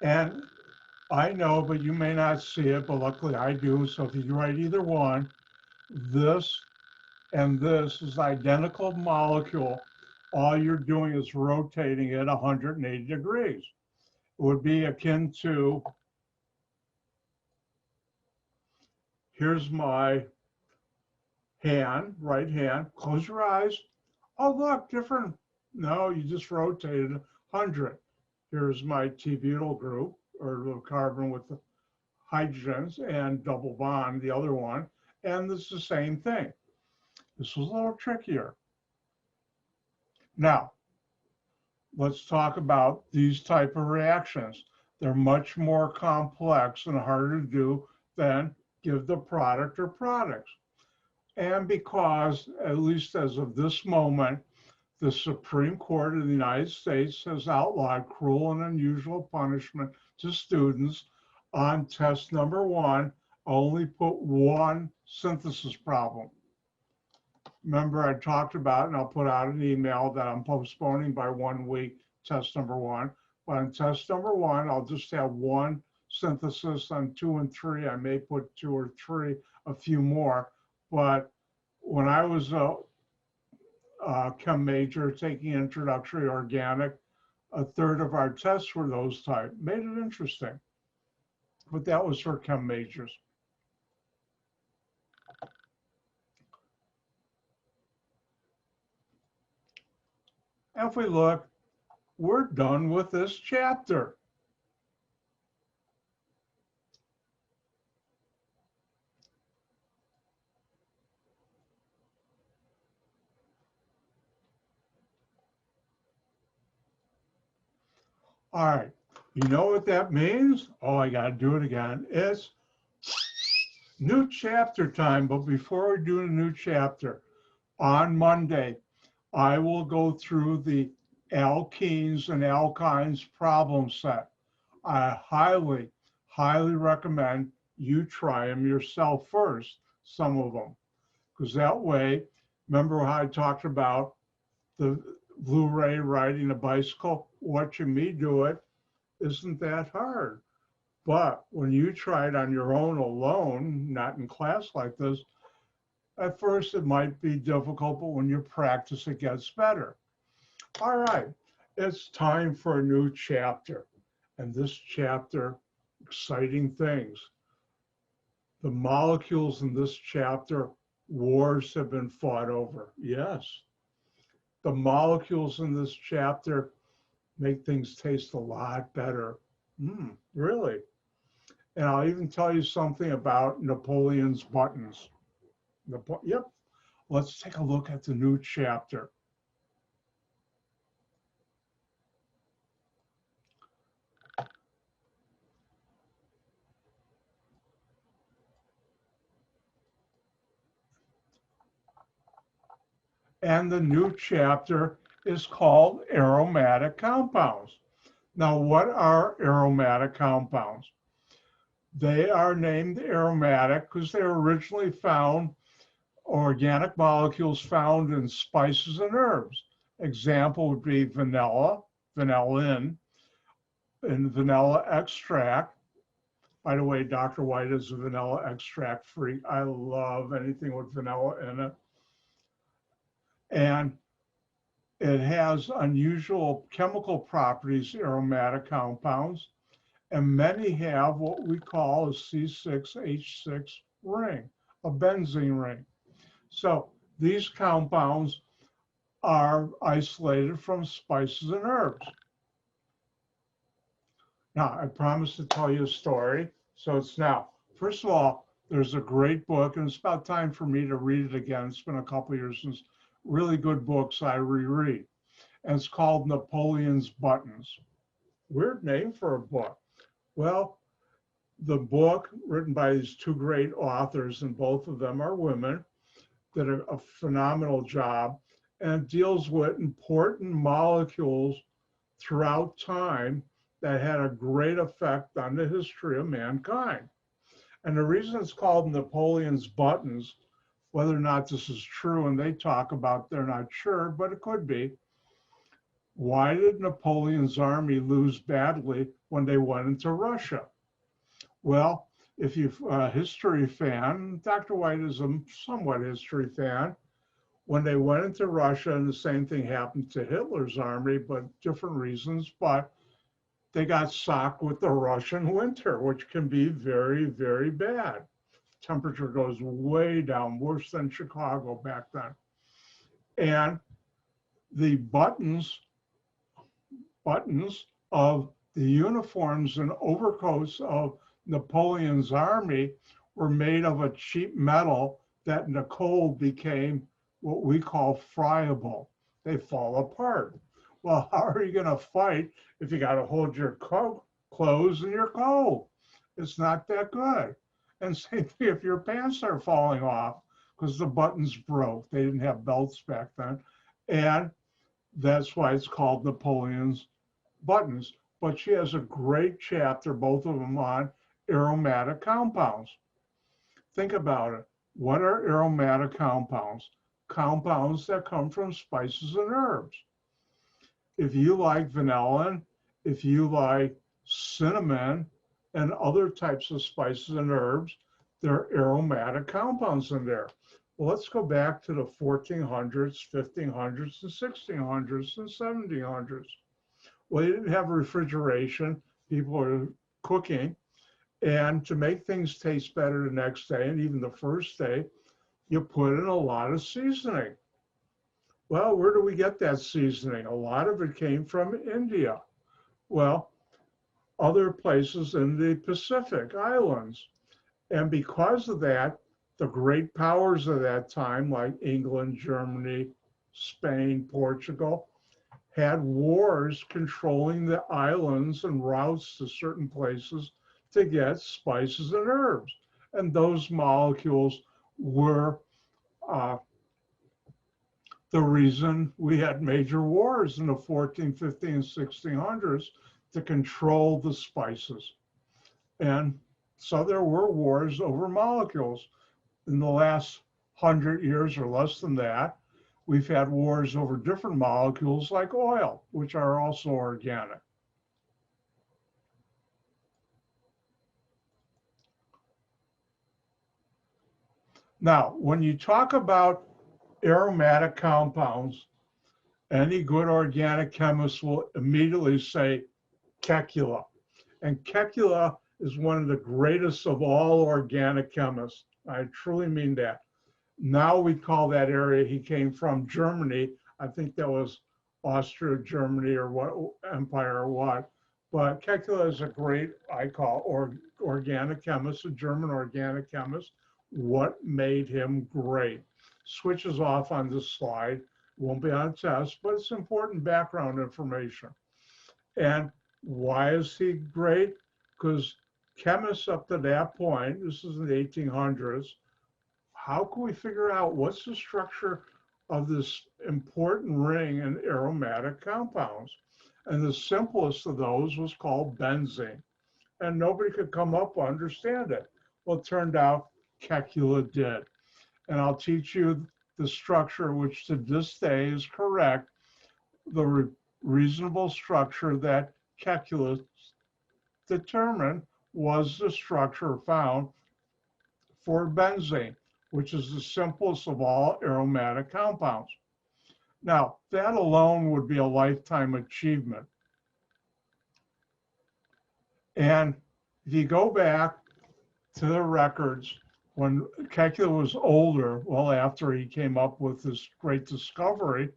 And I know, but you may not see it, but luckily I do. So if you write either one, this and this is identical molecule. All you're doing is rotating it 180 degrees. It would be akin to, here's my hand, right hand, close your eyes. Oh, look, different. No, you just rotated 100. Here's my T-butyl group, or the carbon with the hydrogens and double bond, the other one. And this is the same thing. This was a little trickier. Now, let's talk about these type of reactions. They're much more complex and harder to do than give the product or products. And because, at least as of this moment, the Supreme Court of the United States has outlawed cruel and unusual punishment to students on test number 1, only put one synthesis problem. Remember, I talked about, and I'll put out an email that I'm postponing by 1 week, test number 1. But on test number 1, I'll just have one synthesis. On 2 and 3, I may put 2 or 3, a few more. But when I was a chem major taking introductory organic, a third of our tests were those type. Made it interesting. But that was for chem majors. If we look, we're done with this chapter. All right, you know what that means? Oh, I got to do it again. It's new chapter time. But before we do a new chapter, on Monday, I will go through the alkenes and alkynes problem set. I highly, highly recommend you try them yourself first, some of them, because that way, remember how I talked about the Blu-ray riding a bicycle? Watching me do it isn't that hard. But when you try it on your own alone, not in class like this, at first it might be difficult, but when you practice, it gets better. All right, it's time for a new chapter. And this chapter, exciting things. The molecules in this chapter, wars have been fought over. Yes. The molecules in this chapter make things taste a lot better. Really? And I'll even tell you something about Napoleon's buttons. Yep. Let's take a look at the new chapter. And the new chapter is called aromatic compounds. Now, what are aromatic compounds? They are named aromatic because they were originally found, organic molecules found in spices and herbs. Example would be vanilla, vanillin, in vanilla extract. By the way, Dr. White is a vanilla extract freak. I love anything with vanilla in it. And it has unusual chemical properties, aromatic compounds, and many have what we call a C6H6 ring, a benzene ring. So these compounds are isolated from spices and herbs. Now, I promised to tell you a story, so it's now. First of all, there's a great book, and it's about time for me to read it again. It's been a couple of years since really good books I reread, and it's called Napoleon's Buttons. Weird name for a book. Well, the book, written by these two great authors, and both of them are women, did a phenomenal job, and deals with important molecules throughout time that had a great effect on the history of mankind. And the reason it's called Napoleon's Buttons, whether or not this is true, and they talk about they're not sure, but it could be. Why did Napoleon's army lose badly when they went into Russia? Well, if you're a history fan, Dr. White is a somewhat history fan. When they went into Russia, and the same thing happened to Hitler's army, but different reasons, but they got socked with the Russian winter, which can be very, very bad. Temperature goes way down, worse than Chicago back then. And the buttons of the uniforms and overcoats of Napoleon's army were made of a cheap metal that in the cold became what we call friable. They fall apart. Well, how are you going to fight if you got to hold your clothes and you're cold? It's not that good. And same thing if your pants are falling off because the buttons broke. They didn't have belts back then. And that's why it's called Napoleon's Buttons. But she has a great chapter, both of them, on aromatic compounds. Think about it. What are aromatic compounds? Compounds that come from spices and herbs. If you like vanillin, if you like cinnamon and other types of spices and herbs, there are aromatic compounds in there. Well, let's go back to the 1400s, 1500s, and 1600s, and 1700s. Well, you didn't have refrigeration. People were cooking. And to make things taste better the next day, and even the first day, you put in a lot of seasoning. Well, where do we get that seasoning? A lot of it came from India. Well, other places in the Pacific Islands. And because of that, the great powers of that time, like England, Germany, Spain, Portugal, had wars controlling the islands and routes to certain places to get spices and herbs. And those molecules were the reason we had major wars in the 14, 15, and 1600s to control the spices. And so there were wars over molecules. In the last 100 years or less than that, we've had wars over different molecules like oil, which are also organic. Now, when you talk about aromatic compounds, any good organic chemist will immediately say Kekula. And Kekula is one of the greatest of all organic chemists. I truly mean that. Now we call that area he came from Germany. I think that was Austria, Germany, or what empire or what. But Kekula is a great, I call, organic chemist, a German organic chemist. What made him great? Switches off on this slide. Won't be on a test, but it's important background information. And why is he great? Because chemists up to that point, this is in the 1800s, how can we figure out what's the structure of this important ring in aromatic compounds? And the simplest of those was called benzene. And nobody could come up with understand it. Well, it turned out Kekula did. And I'll teach you the structure, which to this day is correct, the reasonable structure that Kekula determined was the structure found for benzene, which is the simplest of all aromatic compounds. Now, that alone would be a lifetime achievement. And if you go back to the records, when Kekule was older, well, after he came up with this great discovery,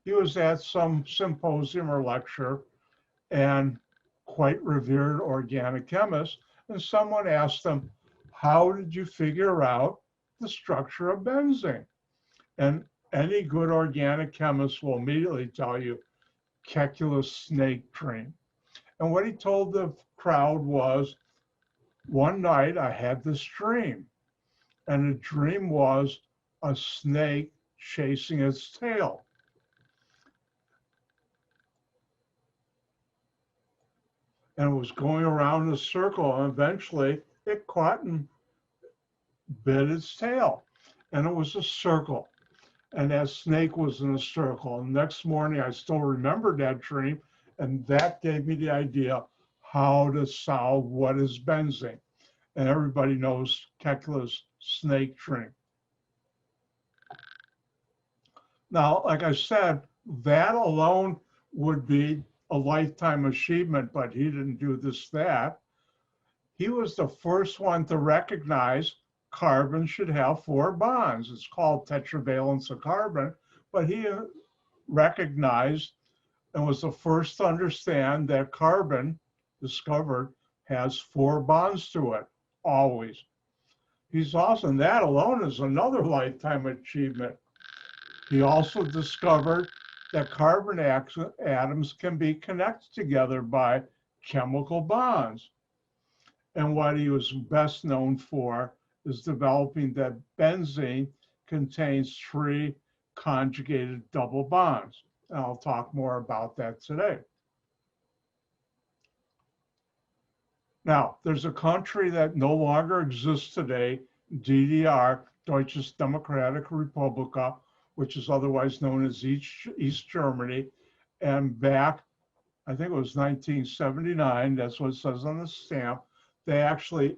he was at some symposium or lecture and quite revered organic chemist, and someone asked him, how did you figure out the structure of benzene? And any good organic chemist will immediately tell you Kekule's snake dream. And what he told the crowd was, one night I had this dream, and the dream was a snake chasing its tail. And it was going around in a circle, and eventually it caught and bit its tail. And it was a circle. And that snake was in a circle. And the next morning, I still remembered that dream, and that gave me the idea how to solve what is benzene. And everybody knows Kekule's snake dream. Now, like I said, that alone would be a lifetime achievement, but he didn't do that. He was the first one to recognize carbon should have 4 bonds. It's called tetravalence of carbon, but he recognized and was the first to understand that carbon discovered has 4 bonds to it, always. He's also, and that alone is another lifetime achievement. He also discovered that carbon atoms can be connected together by chemical bonds. And what he was best known for is developing that benzene contains 3 conjugated double bonds. And I'll talk more about that today. Now, there's a country that no longer exists today, DDR, Deutsches Demokratische Republik, which is otherwise known as East Germany. And back, I think it was 1979, that's what it says on the stamp, they actually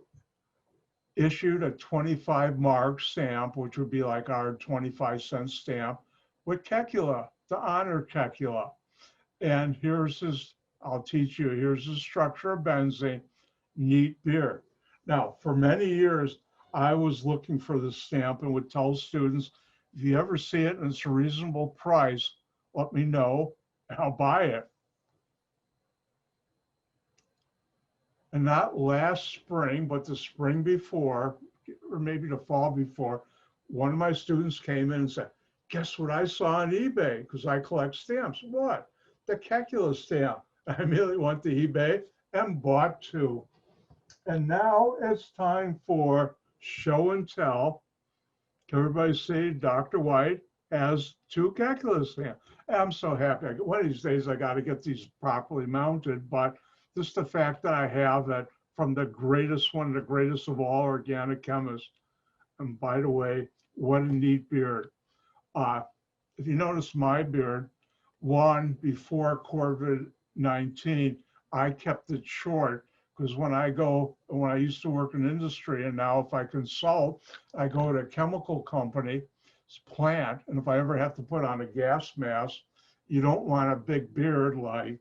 issued a 25 mark stamp, which would be like our 25-cent stamp, with Kekule, to honor Kekule. And here's his, I'll teach you, here's the structure of benzene, neat beard. Now, for many years, I was looking for this stamp and would tell students, if you ever see it and it's a reasonable price, let me know and I'll buy it. And not last spring, but the spring before, or maybe the fall before, one of my students came in and said, guess what I saw on eBay? Because I collect stamps. What? The Kekule stamp. I immediately went to eBay and bought 2. And now it's time for show and tell. Can everybody see Dr. White has 2 Kekule stamps? I'm so happy. One of these days I got to get these properly mounted, but just the fact that I have that from the greatest, one of the greatest of all organic chemists. And by the way, what a neat beard. If you notice my beard, one, before COVID-19, I kept it short because when I used to work in industry, and now if I consult, I go to a chemical company, plant, and if I ever have to put on a gas mask, you don't want a big beard like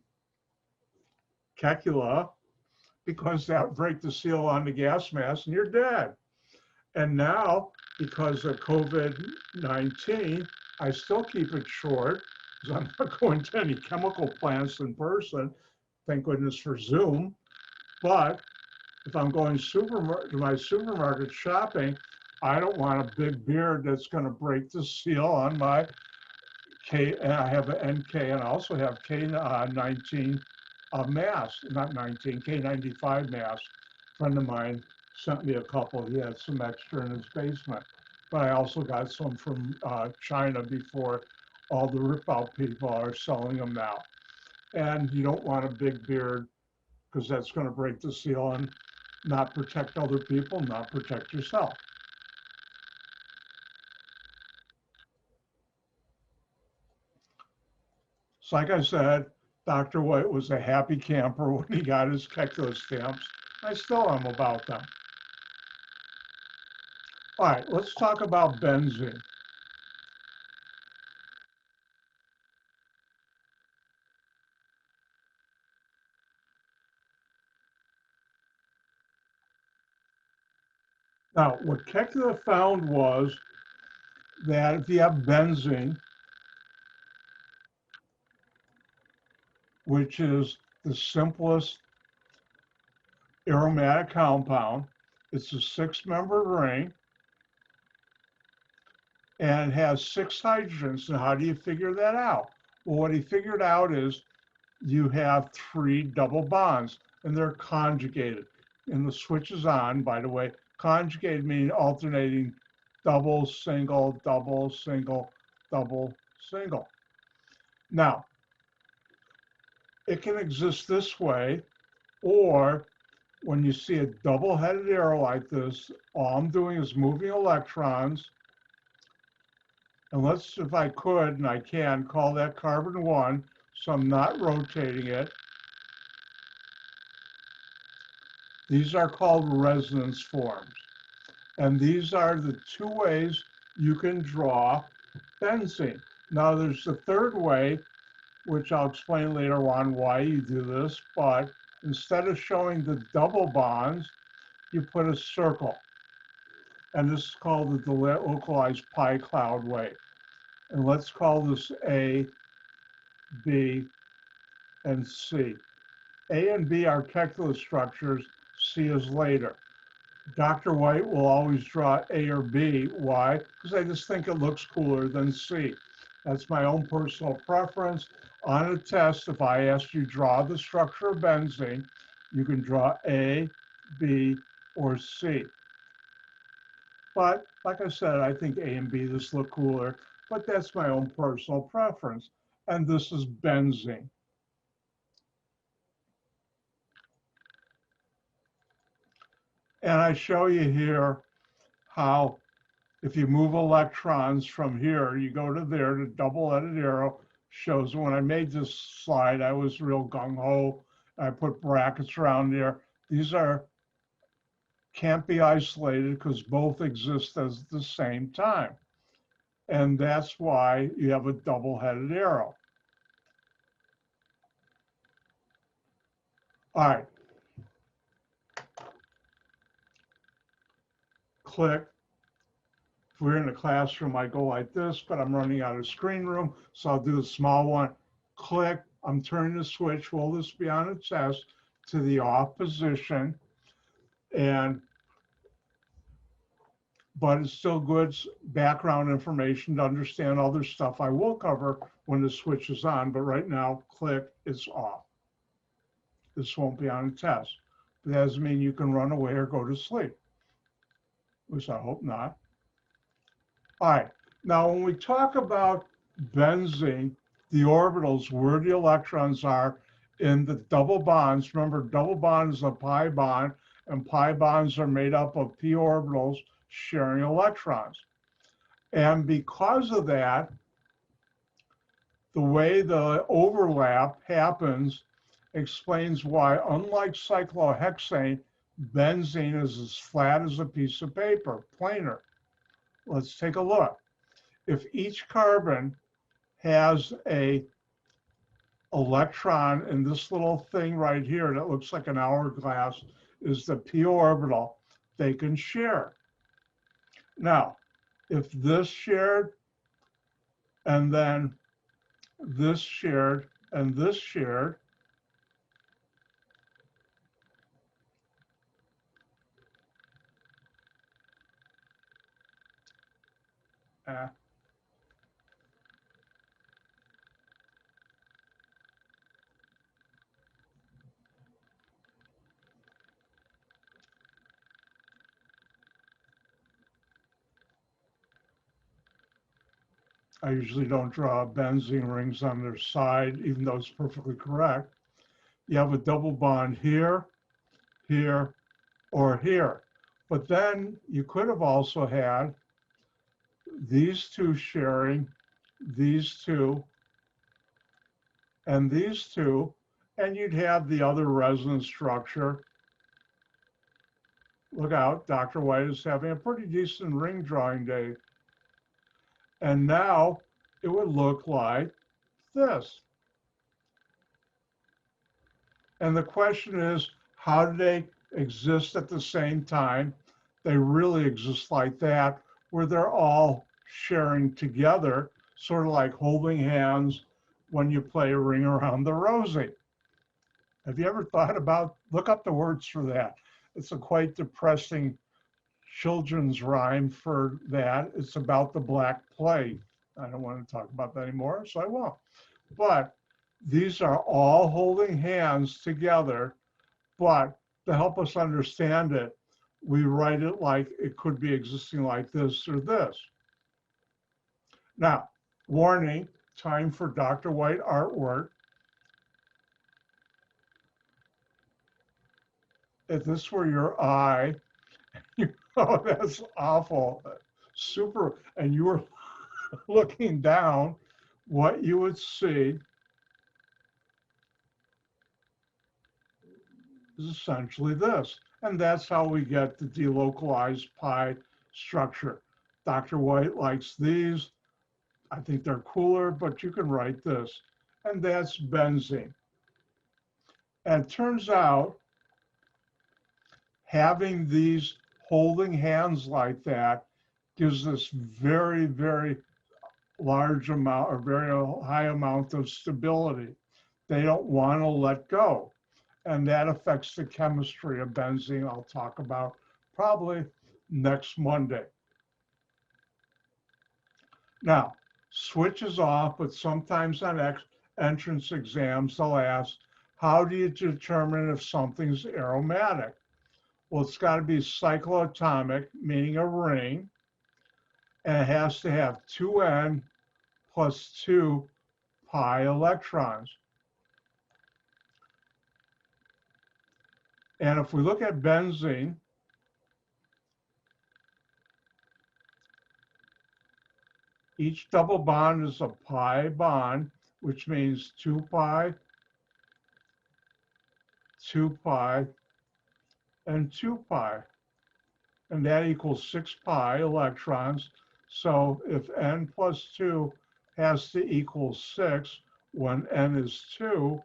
Kekule, because that would break the seal on the gas mask and you're dead. And now, because of COVID-19, I still keep it short because I'm not going to any chemical plants in person, thank goodness for Zoom. But if I'm going to my supermarket shopping, I don't want a big beard that's going to break the seal on my K, and I have an NK, and I also have K19 mask, not 19, K95 mask. A friend of mine sent me a couple. He had some extra in his basement. But I also got some from China before all the rip-out people are selling them now. And you don't want a big beard because that's going to break the seal and not protect other people, not protect yourself. So like I said, Dr. White was a happy camper when he got his Kekla stamps. I still am about them. All right, let's talk about benzene. Now, what Kekla found was that if you have benzene, which is the simplest aromatic compound, it's a 6-membered ring, and it has 6 hydrogens. And how do you figure that out? Well, what he figured out is you have 3 double bonds, and they're conjugated. And the switch is on, by the way. Conjugated meaning alternating double, single, double, single, double, single. Now, it can exist this way, or when you see a double-headed arrow like this, all I'm doing is moving electrons. And let's, if I could, and I can, call that carbon 1, so I'm not rotating it. These are called resonance forms. And these are the 2 ways you can draw benzene. Now there's the 3rd way, which I'll explain later on why you do this, but instead of showing the double bonds, you put a circle. And this is called the delocalized pi cloud way. And let's call this A, B, and C. A and B are Kekla structures, C is later. Dr. White will always draw A or B. Why? Because I just think it looks cooler than C. That's my own personal preference. On a test, if I asked you draw the structure of benzene, you can draw A, B, or C. But like I said, I think A and B just look cooler, but that's my own personal preference. And this is benzene. And I show you here how if you move electrons from here, you go to there, the double-headed arrow shows. When I made this slide, I was real gung-ho. I put brackets around there. These can't be isolated because both exist at the same time. And that's why you have a double-headed arrow. All right. Click. If we're in a classroom, I go like this, but I'm running out of screen room, so I'll do the small one. Click. I'm turning the switch. Will this be on its test to the off position? But it's still good background information to understand other stuff I will cover when the switch is on, but right now, click, it's off. This won't be on a test. But that doesn't mean you can run away or go to sleep, which I hope not. All right, now when we talk about benzene, the orbitals, where the electrons are in the double bonds, remember double bond is a pi bond, and pi bonds are made up of p orbitals sharing electrons. And because of that, the way the overlap happens explains why, unlike cyclohexane, benzene is as flat as a piece of paper, planar. Let's take a look. If each carbon has an electron in this little thing right here that looks like an hourglass is the p orbital, they can share. Now, if this shared, and then this shared, and this shared, I usually don't draw benzene rings on their side, even though it's perfectly correct. You have a double bond here, here, or here. But then you could have also had these two sharing, these two, and these two, and you'd have the other resonance structure. Look out, Dr. White is having a pretty decent ring drawing day. And now it would look like this. And the question is, how do they exist at the same time? They really exist like that, where they're all sharing together, sort of like holding hands when you play a ring around the rosy. Have you ever thought about, look up the words for that. It's a quite depressing children's rhyme for that. It's about the Black Plague. I don't want to talk about that anymore, so I won't. But these are all holding hands together, but to help us understand it, we write it like it could be existing like this or this. Now, warning, time for Dr. White artwork. If this were your eye, oh, that's awful, super, and you were looking down, what you would see is essentially this. And that's how we get the delocalized pi structure. Dr. White likes these. I think they're cooler, but you can write this. And that's benzene. And it turns out having these holding hands like that gives this very, very large amount or very high amount of stability. They don't want to let go. And that affects the chemistry of benzene. I'll talk about probably next Monday. Now, switches off, but sometimes on entrance exams, they'll ask, how do you determine if something's aromatic? Well, it's got to be cycloatomic, meaning a ring, and it has to have 2n plus 2 pi electrons. And if we look at benzene, each double bond is a pi bond, which means 2 pi, 2 pi, and 2 pi. And that equals 6 pi electrons. So if n plus 2 has to equal 6 when n is 2,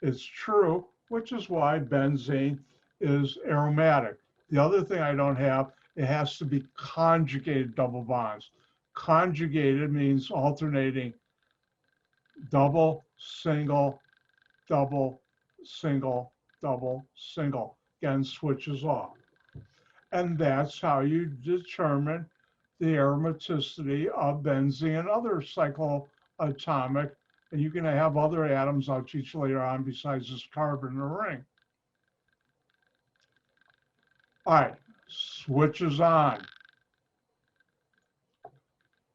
it's true, which is why benzene is aromatic. The other thing I don't have, it has to be conjugated double bonds. Conjugated means alternating double, single, double, single, double, single. Again, switches off. And that's how you determine the aromaticity of benzene and other cycloatomic. And you can have other atoms I'll teach later on besides this carbon in the ring. All right, switches on.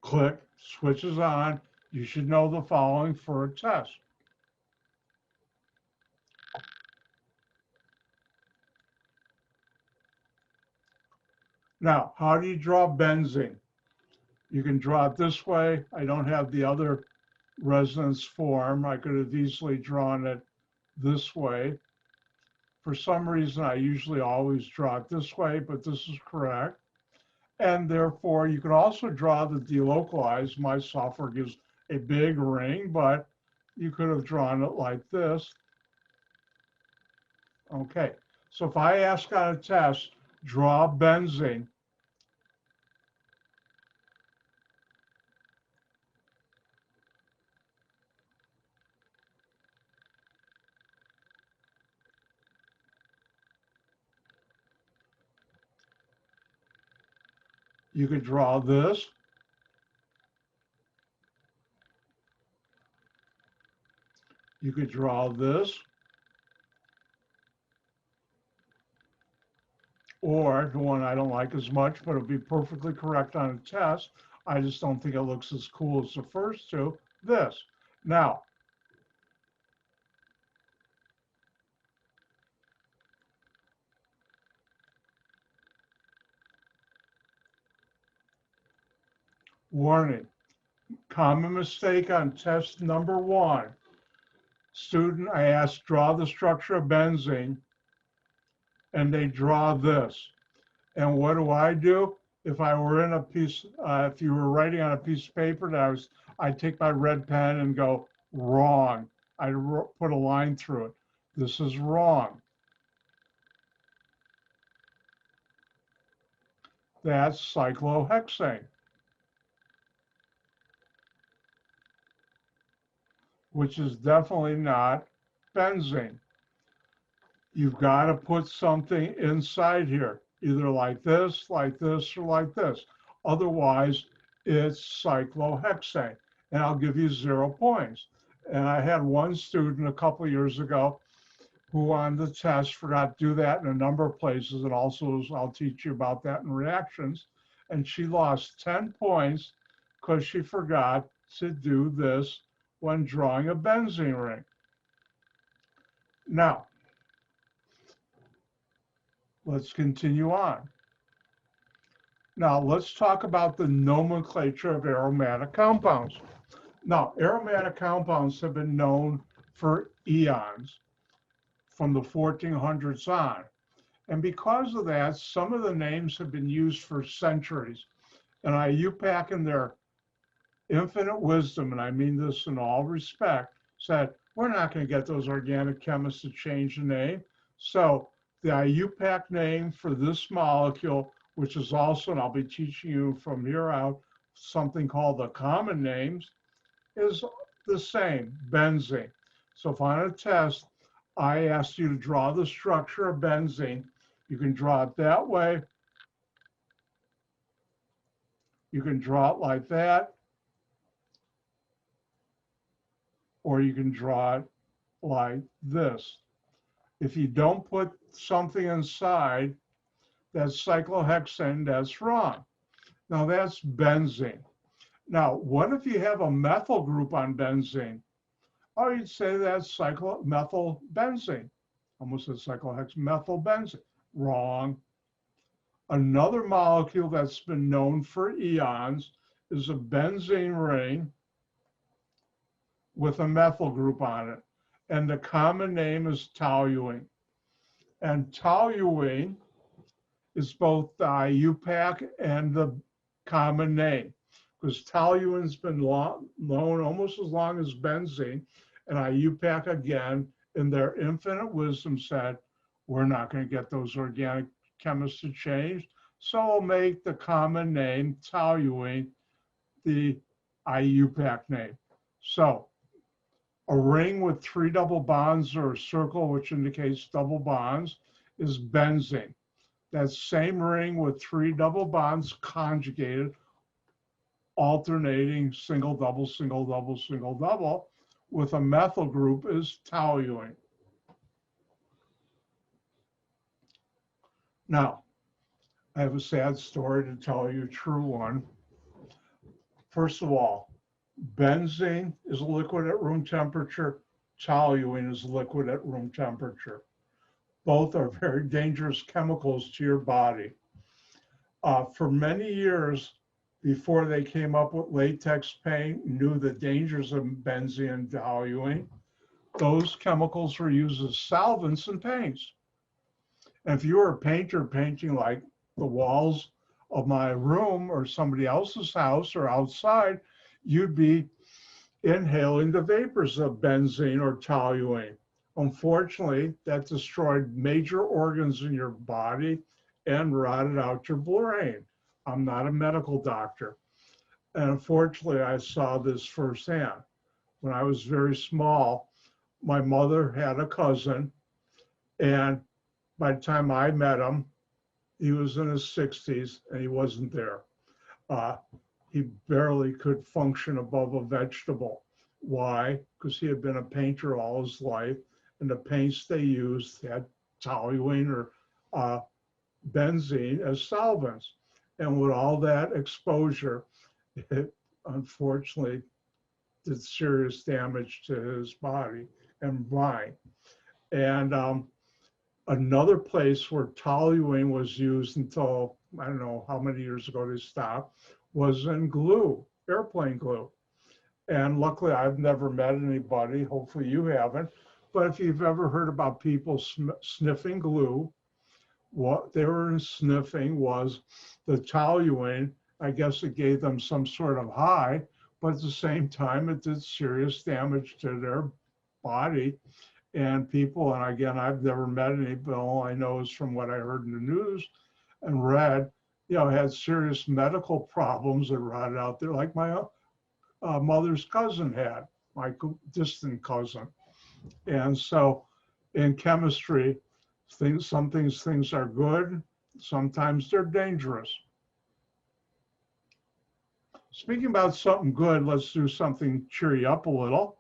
Click, switches on. You should know the following for a test. Now, how do you draw benzene? You can draw it this way. I don't have the other resonance form. I could have easily drawn it this way. For some reason, I usually always draw it this way, but this is correct. And therefore, you can also draw the delocalized. My software gives a big ring, but you could have drawn it like this. Okay, so if I ask on a test, draw benzene, you could draw this. You could draw this. Or the one I don't like as much, but it'll be perfectly correct on a test. I just don't think it looks as cool as the first two, this. Now, warning, common mistake on test number 1. Student, I asked, draw the structure of benzene, and they draw this. And what do? If I were in a piece, if you were writing on a piece of paper, I'd take my red pen and go, wrong. I'd put a line through it. This is wrong. That's cyclohexane, which is definitely not benzene. You've got to put something inside here, either like this, or like this. Otherwise, it's cyclohexane, and I'll give you 0 points. And I had one student a couple of years ago who on the test forgot to do that in a number of places, and also I'll teach you about that in reactions. And she lost 10 points because she forgot to do this when drawing a benzene ring. Now, let's continue on. Now, let's talk about the nomenclature of aromatic compounds. Now, aromatic compounds have been known for eons, from the 1400s on. And because of that, some of the names have been used for centuries. And IUPAC, in their infinite wisdom, and I mean this in all respect, said, we're not going to get those organic chemists to change the name. So the IUPAC name for this molecule, which is also, and I'll be teaching you from here out, something called the common names, is the same, benzene. So if on a test, I asked you to draw the structure of benzene, you can draw it that way. You can draw it like that. Or you can draw it like this. If you don't put something inside that's cyclohexane, that's wrong. Now that's benzene. Now, what if you have a methyl group on benzene? Oh, you'd say that's methylbenzene. Almost said cyclohexane, methylbenzene. Wrong. Another molecule that's been known for eons is a benzene ring with a methyl group on it. And the common name is toluene. And toluene is both the IUPAC and the common name, because toluene's been known almost as long as benzene, and IUPAC, again, in their infinite wisdom, said, we're not going to get those organic chemists to change, so we'll make the common name toluene the IUPAC name. So a ring with 3 double bonds, or a circle which indicates double bonds, is benzene. That same ring with 3 double bonds conjugated, alternating single, double, single, double, single, double, with a methyl group is toluene. Now, I have a sad story to tell you, a true one. First of all, benzene is a liquid at room temperature. Toluene is a liquid at room temperature. Both are very dangerous chemicals to your body. For many years, before they came up with latex paint, knew the dangers of benzene and toluene, those chemicals were used as solvents in paints. And if you were a painter painting like the walls of my room or somebody else's house or outside, you'd be inhaling the vapors of benzene or toluene. Unfortunately, that destroyed major organs in your body and rotted out your brain. I'm not a medical doctor. And unfortunately, I saw this firsthand. When I was very small, my mother had a cousin, and by the time I met him, he was in his 60s and he wasn't there. He barely could function above a vegetable. Why? Because he had been a painter all his life, and the paints they used had toluene or benzene as solvents. And with all that exposure, it unfortunately did serious damage to his body and mind. And another place where toluene was used until, I don't know how many years ago they stopped, was in glue, airplane glue. And luckily, I've never met anybody, hopefully you haven't, but if you've ever heard about people sniffing glue, what they were sniffing was the toluene. I guess it gave them some sort of high, but at the same time, it did serious damage to their body. And people, and again, I've never met any, but all I know is from what I heard in the news and read, had serious medical problems that rotted out there, like my mother's cousin had, my distant cousin. And so in chemistry, some things are good, sometimes they're dangerous. Speaking about something good, let's do something cheer you up a little.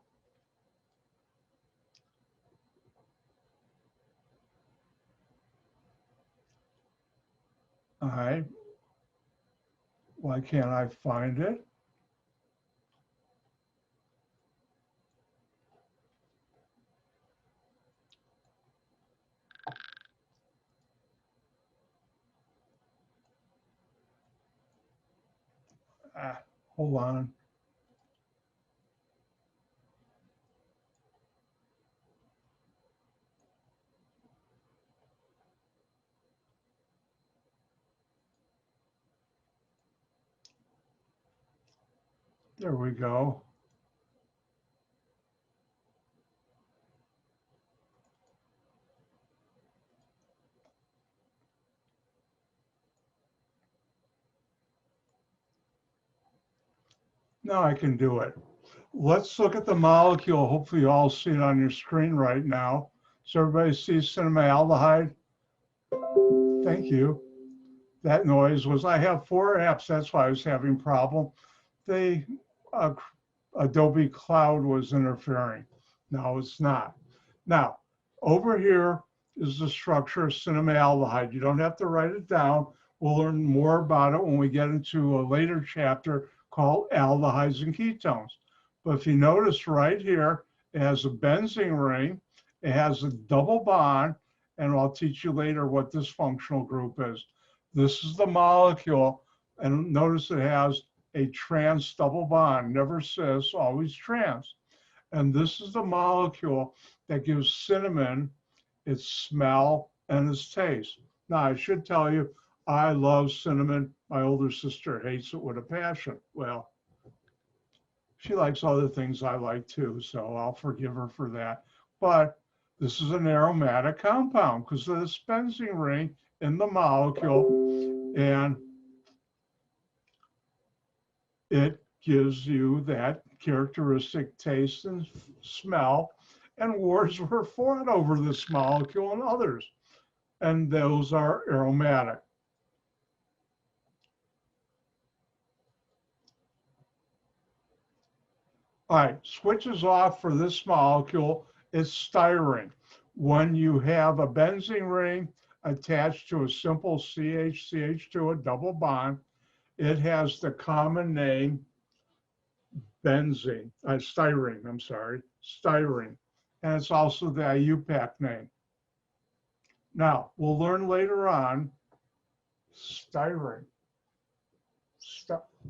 All right. Why can't I find it? Hold on. There we go. Now I can do it. Let's look at the molecule. Hopefully you all see it on your screen right now. So everybody sees cinnamaldehyde? Thank you. That noise was, I have 4 apps, that's why I was having problem. The Adobe Cloud was interfering. No, it's not. Now, over here is the structure of cinnamaldehyde. You don't have to write it down. We'll learn more about it when we get into a later chapter called aldehydes and ketones. But if you notice right here, it has a benzene ring, it has a double bond, and I'll teach you later what this functional group is. This is the molecule, and notice it has a trans double bond, never cis, always trans. And this is the molecule that gives cinnamon its smell and its taste. Now, I should tell you, I love cinnamon. My older sister hates it with a passion. Well, she likes other things I like too, so I'll forgive her for that. But this is an aromatic compound because of this benzene ring in the molecule, and it gives you that characteristic taste and smell. And wars were fought over this molecule and others, and those are aromatic. All right, switches off for this molecule is styrene. When you have a benzene ring attached to a simple CH-CH2, a double bond, it has the common name styrene, I'm sorry, styrene. And it's also the IUPAC name. Now, we'll learn later on styrene.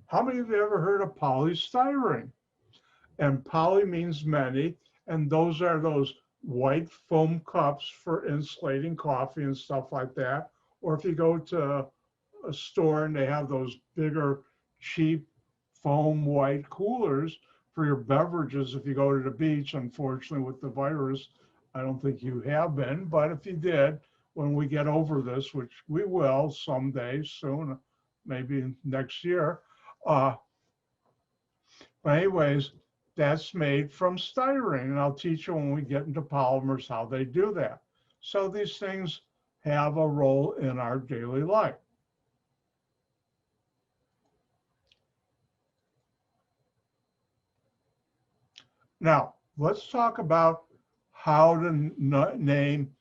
How many of you ever heard of polystyrene? And poly means many, and those are those white foam cups for insulating coffee and stuff like that. Or if you go to a store and they have those bigger, cheap foam white coolers for your beverages. If you go to the beach, unfortunately with the virus, I don't think you have been, but if you did, when we get over this, which we will someday soon, maybe next year. But anyways, that's made from styrene, and I'll teach you when we get into polymers how they do that. So these things have a role in our daily life. Now, let's talk about how to name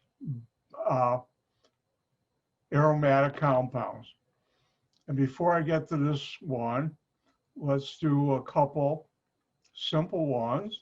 aromatic compounds. And before I get to this one, let's do a couple simple ones.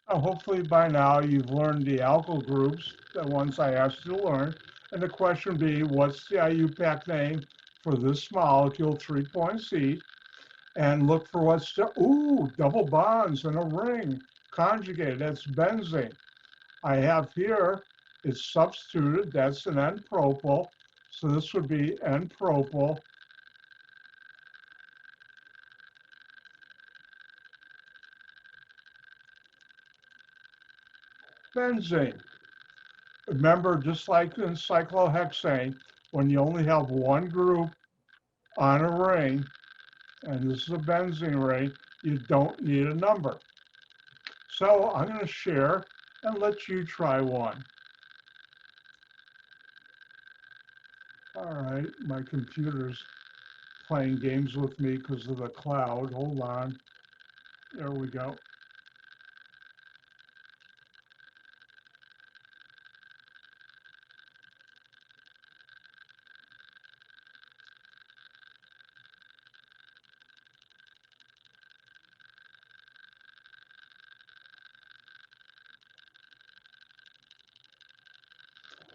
Hopefully by now you've learned the alkyl groups, the ones I asked you to learn. And the question would be, what's the IUPAC name for this molecule, 3 points each? And look for what's, double bonds in a ring, conjugated, that's benzene. I have here, it's substituted, that's an N-propyl. So this would be N-propyl. Benzene. Remember, just like in cyclohexane, when you only have one group on a ring, and this is a benzene ring, you don't need a number. So I'm going to share and let you try one. All right, my computer's playing games with me because of the cloud. Hold on. There we go.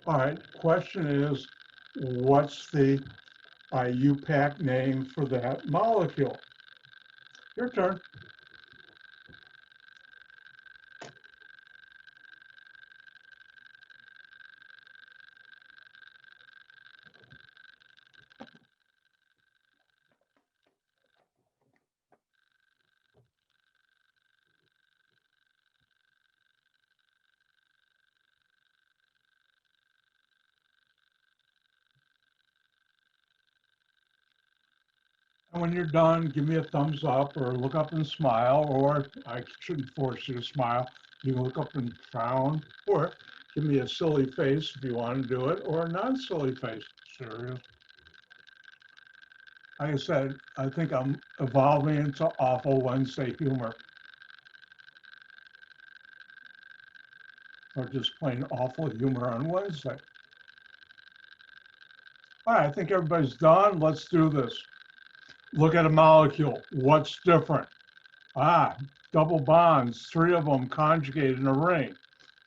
All right, question is, what's the IUPAC name for that molecule? Your turn. And when you're done, give me a thumbs up or look up and smile, or I shouldn't force you to smile. You can look up and frown, or give me a silly face if you want to do it, or a non-silly face. Serious. Like I said, I think I'm evolving into awful Wednesday humor, or just plain awful humor on Wednesday. All right, I think everybody's done. Let's do this. Look at a molecule. What's different? Double bonds, 3 of them conjugated in a ring.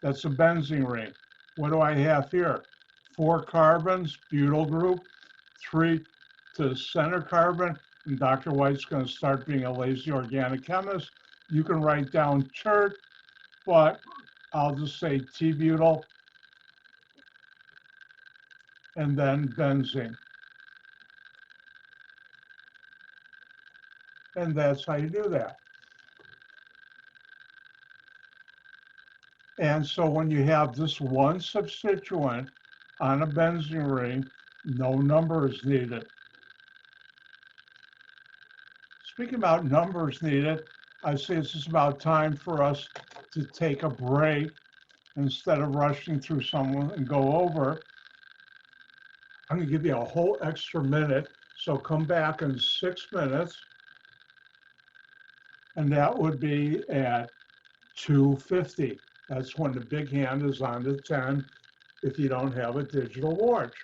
That's a benzene ring. What do I have here? 4 carbons, butyl group, 3 to the center carbon, and Dr. White's going to start being a lazy organic chemist. You can write down chert, but I'll just say T-butyl and then benzene. And that's how you do that. And so when you have this one substituent on a benzene ring, no number is needed. Speaking about numbers needed, I say it's just about time for us to take a break instead of rushing through someone and go over. I'm going to give you a whole extra minute. So come back in 6 minutes. And that would be at 2:50. That's when the big hand is on the 10 if you don't have a digital watch.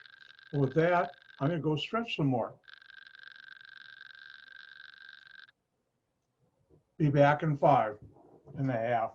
With that, I'm going to go stretch some more. Be back in 5.5.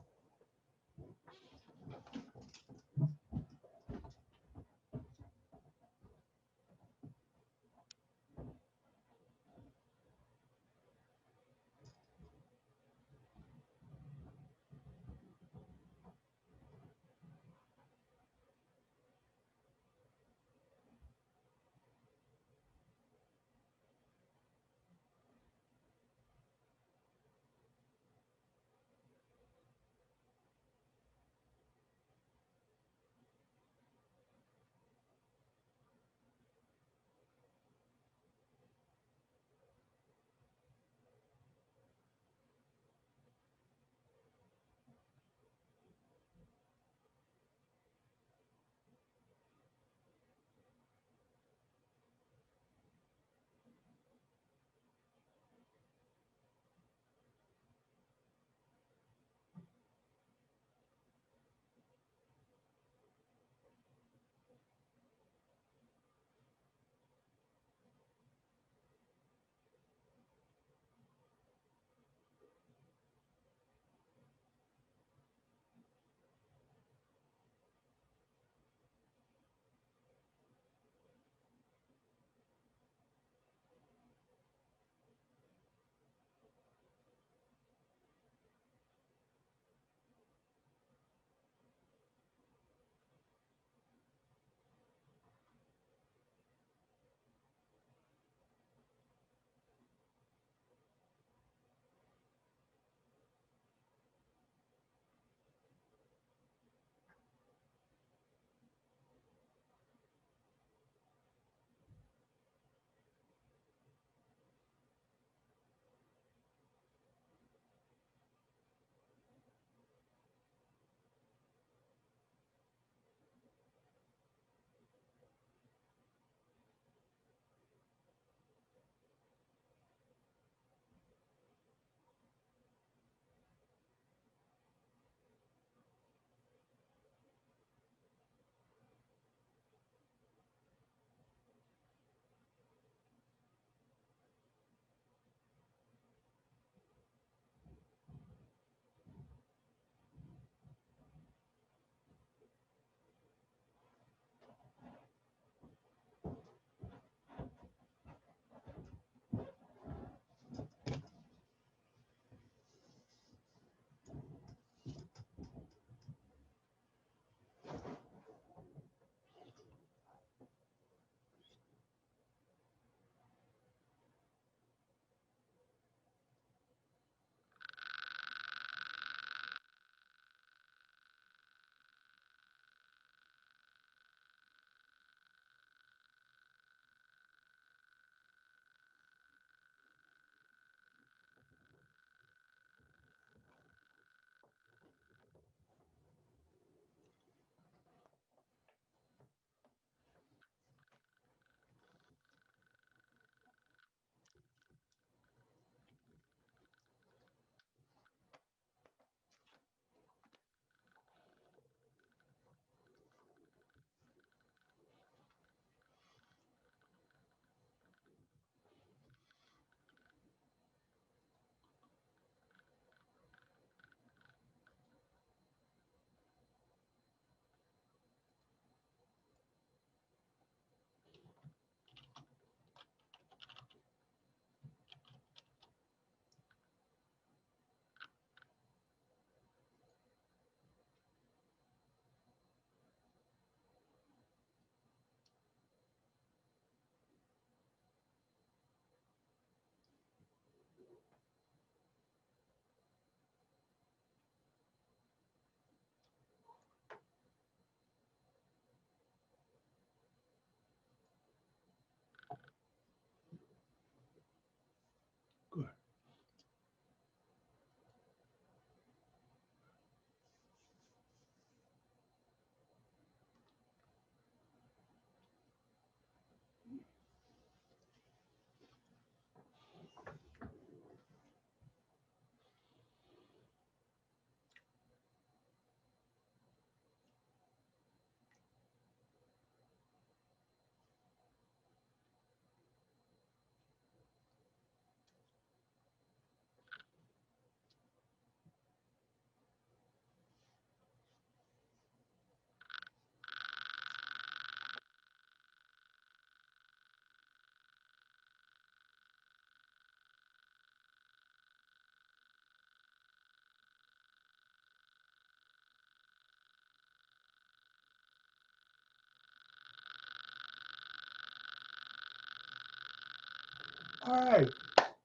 All right,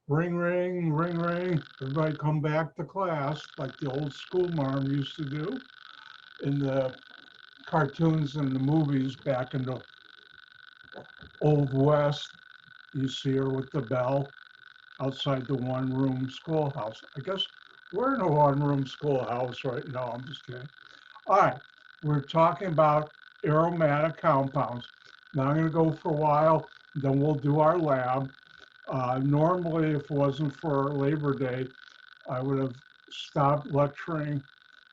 ring, ring, ring, ring. Everybody come back to class like the old school marm used to do in the cartoons and the movies back in the Old West. You see her with the bell outside the one-room schoolhouse. I guess we're in a one-room schoolhouse right now. I'm just kidding. All right, we're talking about aromatic compounds. Now I'm going to go for a while, then we'll do our lab. Normally, if it wasn't for Labor Day, I would have stopped lecturing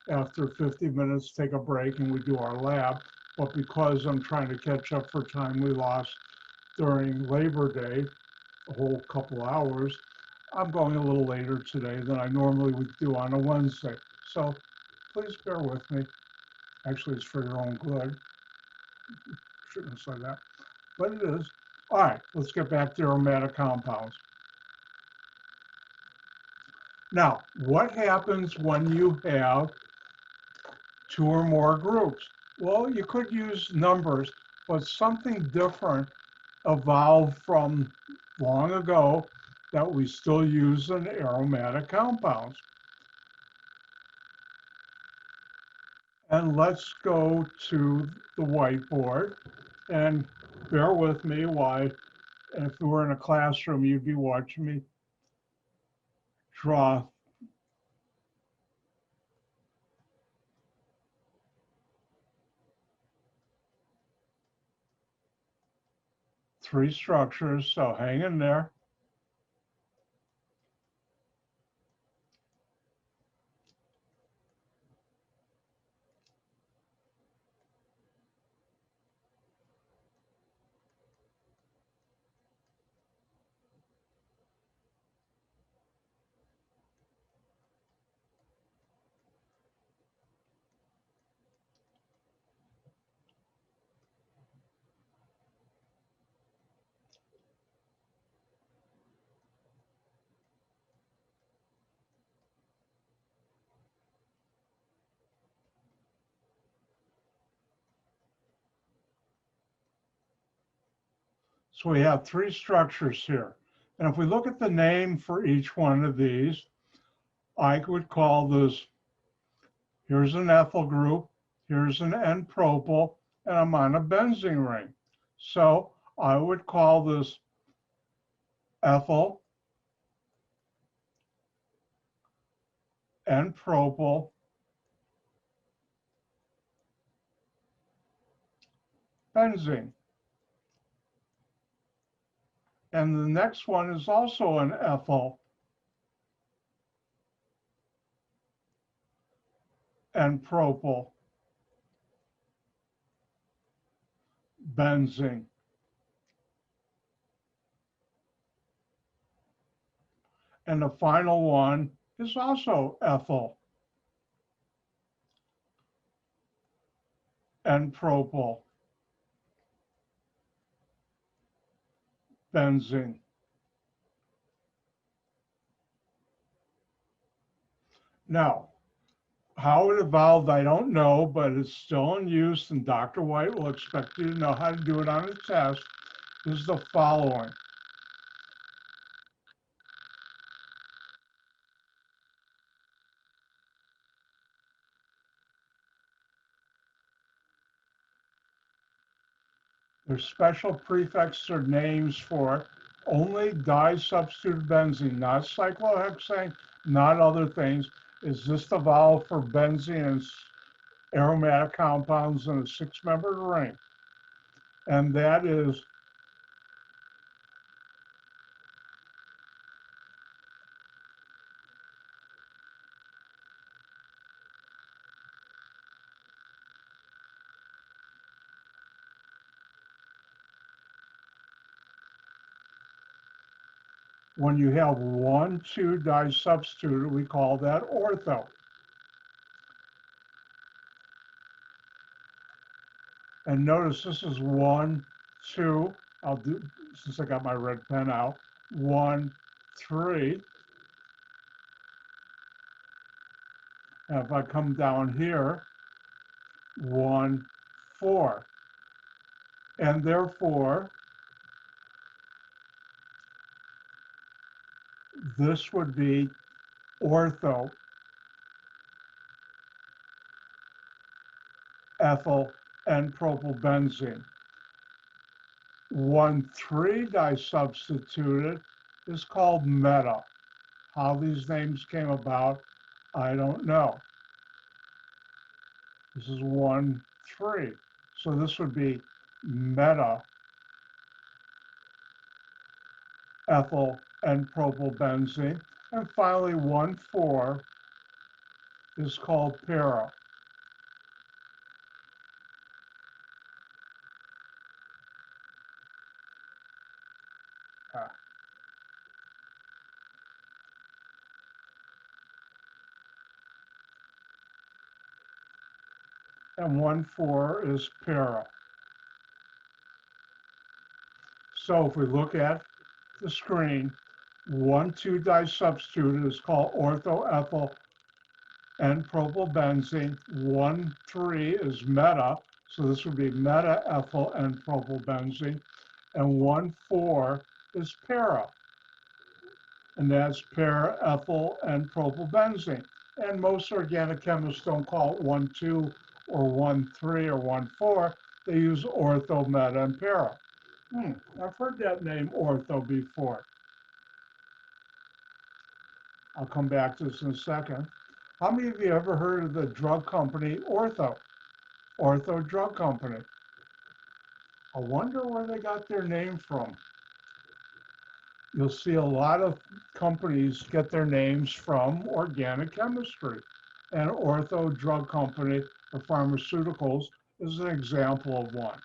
after 50 minutes, take a break, and we do our lab. But because I'm trying to catch up for time we lost during Labor Day, a whole couple hours, I'm going a little later today than I normally would do on a Wednesday. So please bear with me. Actually, it's for your own good. Shouldn't say that, but it is. All right, let's get back to aromatic compounds. Now, what happens when you have two or more groups? Well, you could use numbers, but something different evolved from long ago that we still use in aromatic compounds. And let's go to the whiteboard and bear with me while, if we were in a classroom, you'd be watching me draw three structures, so hang in there. So we have three structures here. And if we look at the name for each one of these, I would call this, here's an ethyl group, here's an N-propyl, and I'm on a benzene ring. So I would call this ethyl, N-propyl, benzene. And the next one is also an ethyl, N-propyl, benzene. And the final one is also ethyl, N-propyl, benzene. Now, how it evolved, I don't know, but it's still in use, and Dr. White will expect you to know how to do it on a test, is the following. There's special prefixes or names for only disubstituted benzene, not cyclohexane, not other things. Is this evolved for benzene and aromatic compounds in a six-membered ring? And that is when you have 1,2 disubstituted, we call that ortho. And notice this is 1, 2. I'll do, since I got my red pen out, 1, 3. And if I come down here, 1, 4. And therefore, this would be ortho ethyl and propylbenzene. 1,3 disubstituted is called meta. How these names came about, I don't know. This is 1,3. So this would be meta ethyl and propylbenzene. And finally, 1,4 is called para. And 1,4 is para. So if we look at the screen, 1,2 disubstituted is called orthoethyl and propylbenzene. 1,3 is meta, so this would be meta-ethyl and propylbenzene. And 1,4 is para, and that's para-ethyl and propylbenzene. And most organic chemists don't call it 1,2 or 1,3 or 1,4. They use ortho, meta, and para. I've heard that name ortho before. I'll come back to this in a second. How many of you ever heard of the drug company Ortho? Ortho Drug Company. I wonder where they got their name from. You'll see a lot of companies get their names from organic chemistry. And Ortho Drug Company for pharmaceuticals is an example of one.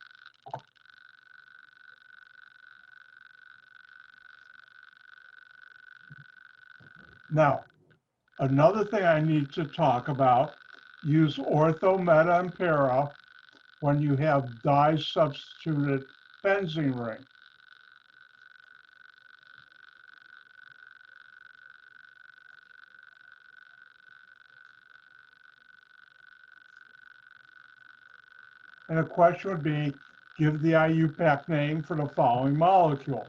Now, another thing I need to talk about, use ortho, meta, and para when you have disubstituted benzene ring. And the question would be, give the IUPAC name for the following molecule.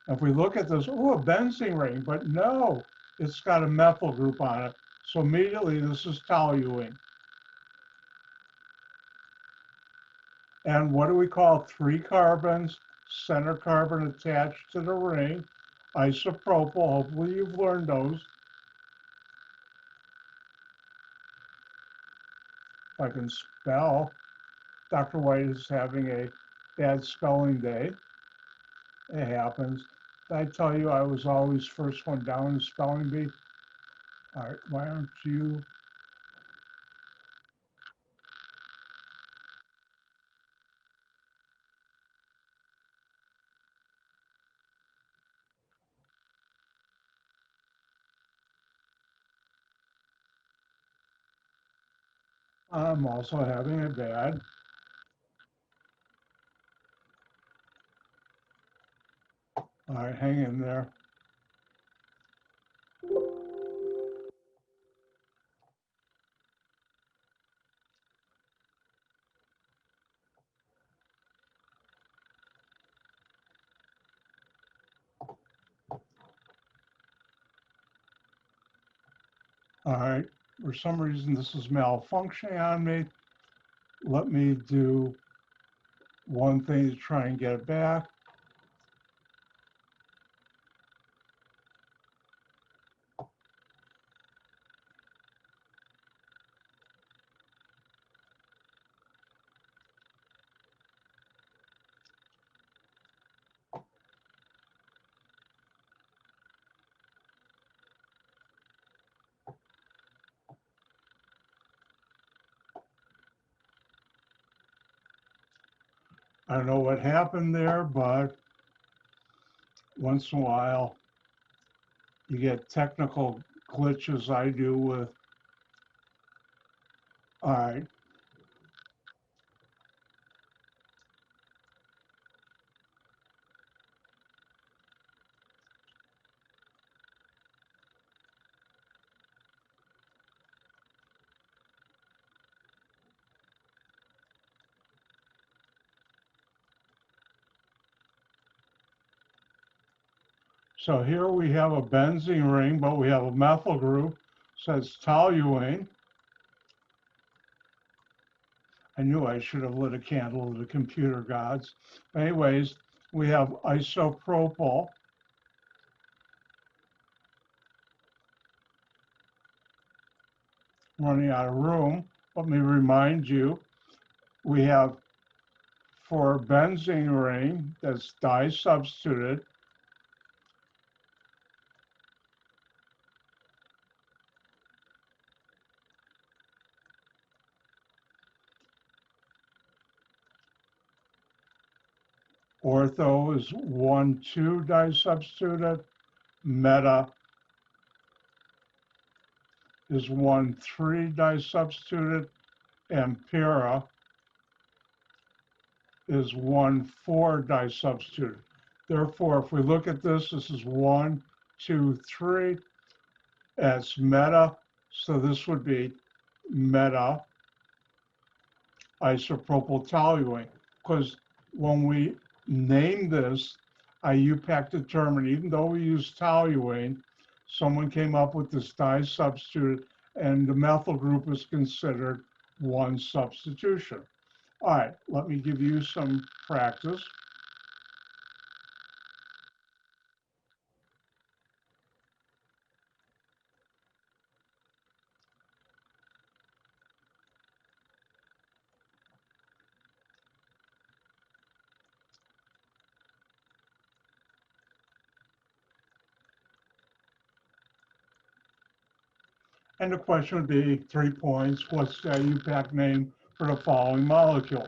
If we look at this, oh, a benzene ring, but no, it's got a methyl group on it. So immediately this is toluene. And what do we call 3 carbons, center carbon attached to the ring? Isopropyl, hopefully you've learned those. If I can spell, Dr. White is having a bad spelling day. It happens. Did I tell you I was always first one down in spelling bee? All right, why don't you? I'm also having a bad. All right, hang in there. All right, for some reason this is malfunctioning on me. Let me do one thing to try and get it back. I don't know what happened there, but once in a while you get technical glitches. I do with, all right. So here we have a benzene ring, but we have a methyl group, so it's toluene. I knew I should have lit a candle to the computer gods. Anyways, we have isopropyl. Running out of room. Let me remind you, we have for benzene ring that's disubstituted, ortho is 1,2 disubstituted, meta is 1,3 disubstituted, and para is 1,4 disubstituted. Therefore, if we look at this, this is 1, 2, 3. That's meta, so this would be meta isopropyl toluene. Because when we name this, IUPAC determined, even though we use toluene, someone came up with this disubstituted, and the methyl group is considered one substitution. All right, let me give you some practice. And the question would be 3 points. What's the IUPAC name for the following molecule?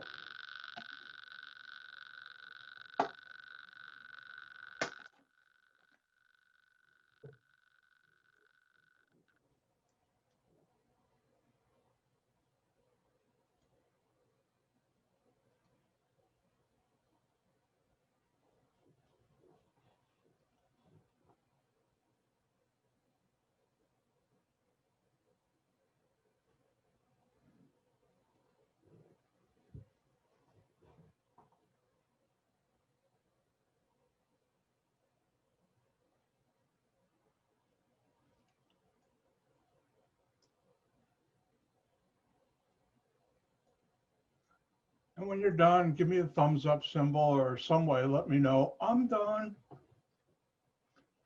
And when you're done, give me a thumbs up symbol or some way, let me know I'm done. If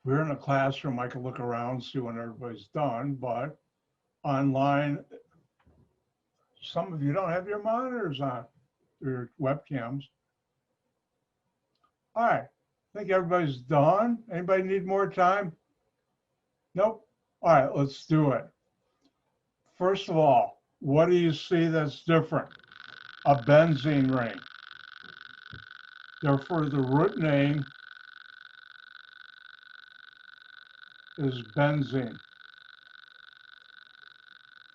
we're in a classroom, I can look around, see when everybody's done, but online, some of you don't have your monitors on, your webcams. All right, I think everybody's done. Anybody need more time? Nope. All right, let's do it. First of all, what do you see that's different? A benzene ring. Therefore, the root name is benzene.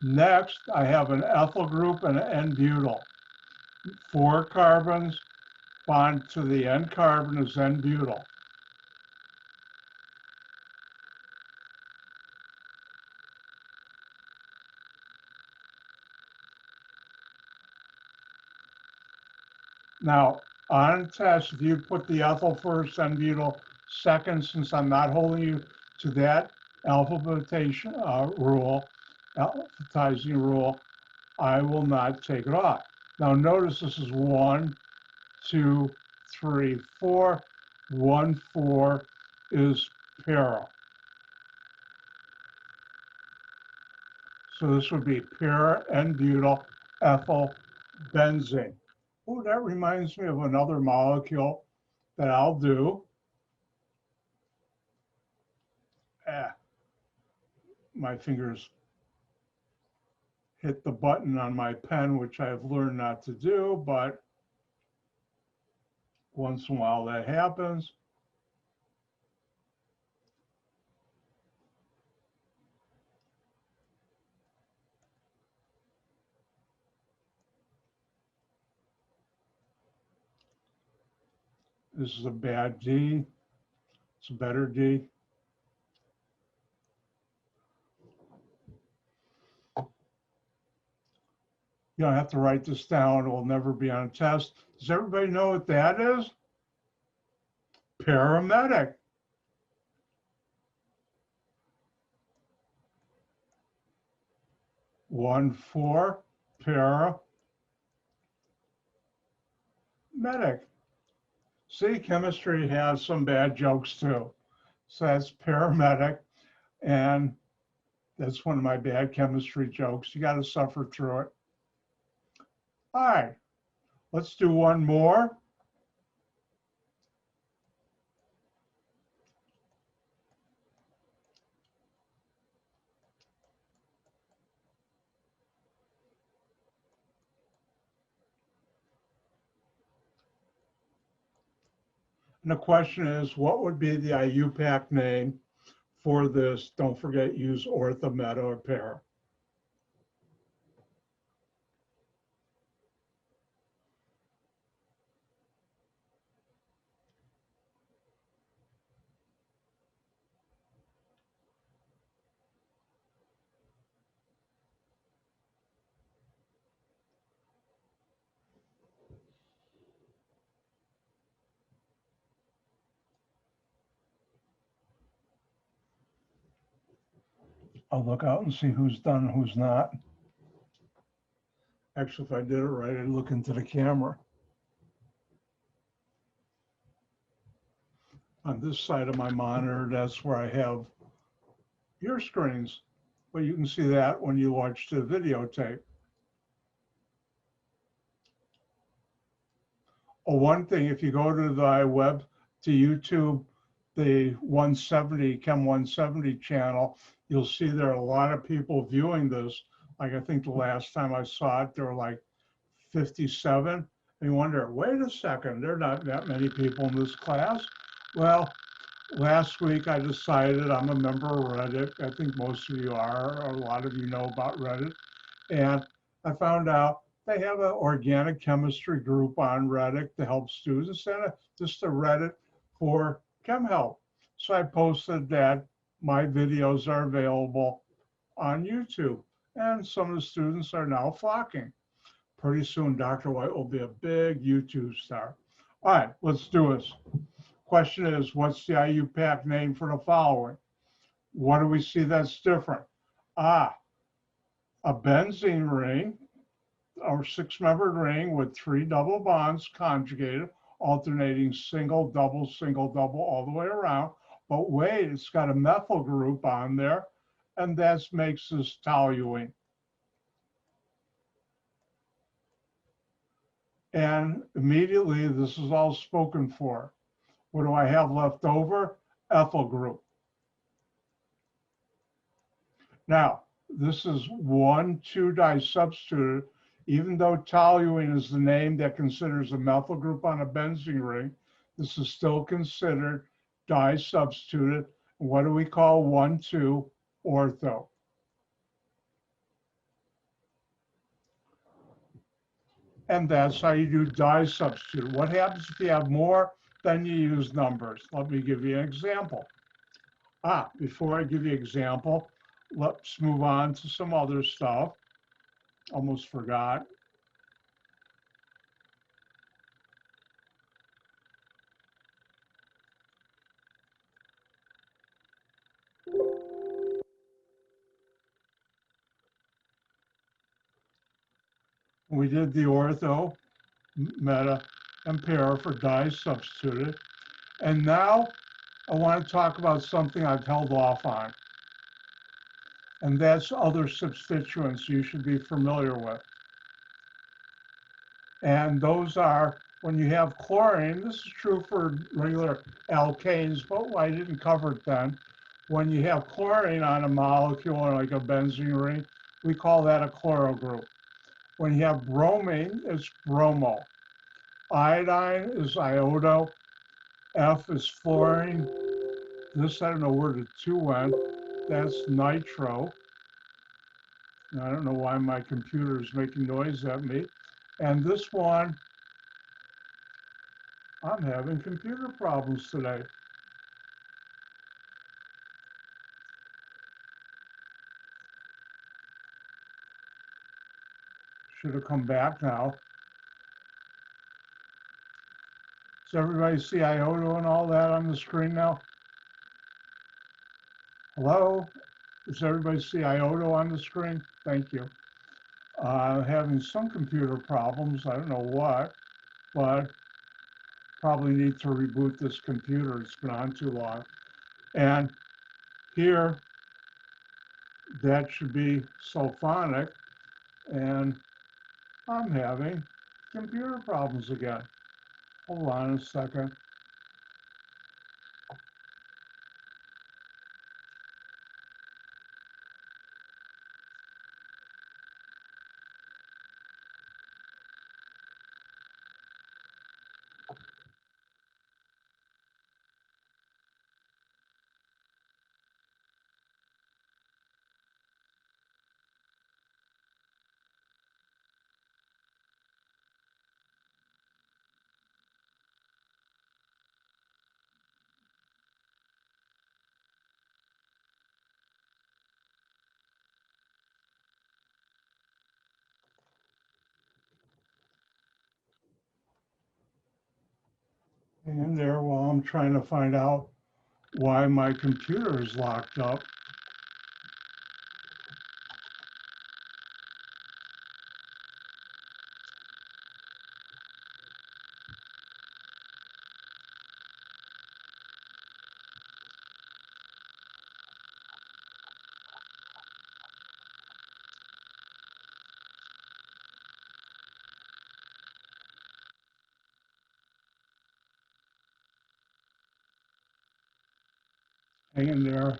Next, I have an ethyl group and an N-butyl. 4 carbons bond to the N carbon is N-butyl. Now, on test, if you put the ethyl first, N-butyl second, since I'm not holding you to that alphabetizing rule, I will not take it off. Now notice this is 1, 2, 3, 4. 1, 4 is para. So this would be para, N-butyl, ethyl, benzene. Oh, that reminds me of another molecule that I'll do. My fingers hit the button on my pen, which I've learned not to do, but once in a while that happens. This is a bad D. It's a better D. You don't have to write this down. It will never be on a test. Does everybody know what that is? Paramedic. one for paramedic. See, chemistry has some bad jokes too. So that's paramedic, and that's one of my bad chemistry jokes. You got to suffer through it. All right, let's do one more. And the question is, what would be the IUPAC name for this? Don't forget, use ortho, meta, or para. I'll look out and see who's done and who's not. Actually, if I did it right, I'd look into the camera. On this side of my monitor, that's where I have your screens, but you can see that when you watch the videotape. Oh, one thing, if you go to the web, to YouTube, the 170, Chem 170 channel, you'll see there are a lot of people viewing this. Like I think the last time I saw it, there were like 57. And you wonder, wait a second, there are not that many people in this class. Well, last week I decided I'm a member of Reddit. I think most of you are, or a lot of you know about Reddit. And I found out they have an organic chemistry group on Reddit to help students, and just a Reddit for chem help. So I posted that my videos are available on YouTube, and some of the students are now flocking. Pretty soon, Dr. White will be a big YouTube star. All right, let's do this. Question is, what's the IUPAC name for the following? What do we see that's different? A benzene ring, or six-membered ring with 3 double bonds conjugated, alternating single, double, all the way around. But wait, it's got a methyl group on there, and that makes this toluene. And immediately, this is all spoken for. What do I have left over? Ethyl group. Now, this is 1,2-disubstituted. Even though toluene is the name that considers a methyl group on a benzene ring, this is still considered disubstituted. What do we call 1,2 ortho? And that's how you do disubstitute. What happens if you have more? Then you use numbers. Let me give you an example. Before I give you an example, let's move on to some other stuff. Almost forgot. We did the ortho, meta, and para for disubstituted. And now I want to talk about something I've held off on. And that's other substituents you should be familiar with. And those are, when you have chlorine, this is true for regular alkanes, but I didn't cover it then. When you have chlorine on a molecule, like a benzene ring, we call that a chloro group. When you have bromine, it's bromo. Iodine is iodo. F is fluorine. This, I don't know where the 2 went. That's nitro. And I don't know why my computer is making noise at me. And this one, I'm having computer problems today. Should have come back now. Does everybody see iodo and all that on the screen now? Hello? Does everybody see iodo on the screen? Thank you. Having some computer problems. I don't know what, but probably need to reboot this computer. It's been on too long. And here, that should be sulfonic, and I'm having computer problems again. Hold on a second. And there, while I'm trying to find out why my computer is locked up. Hang in there.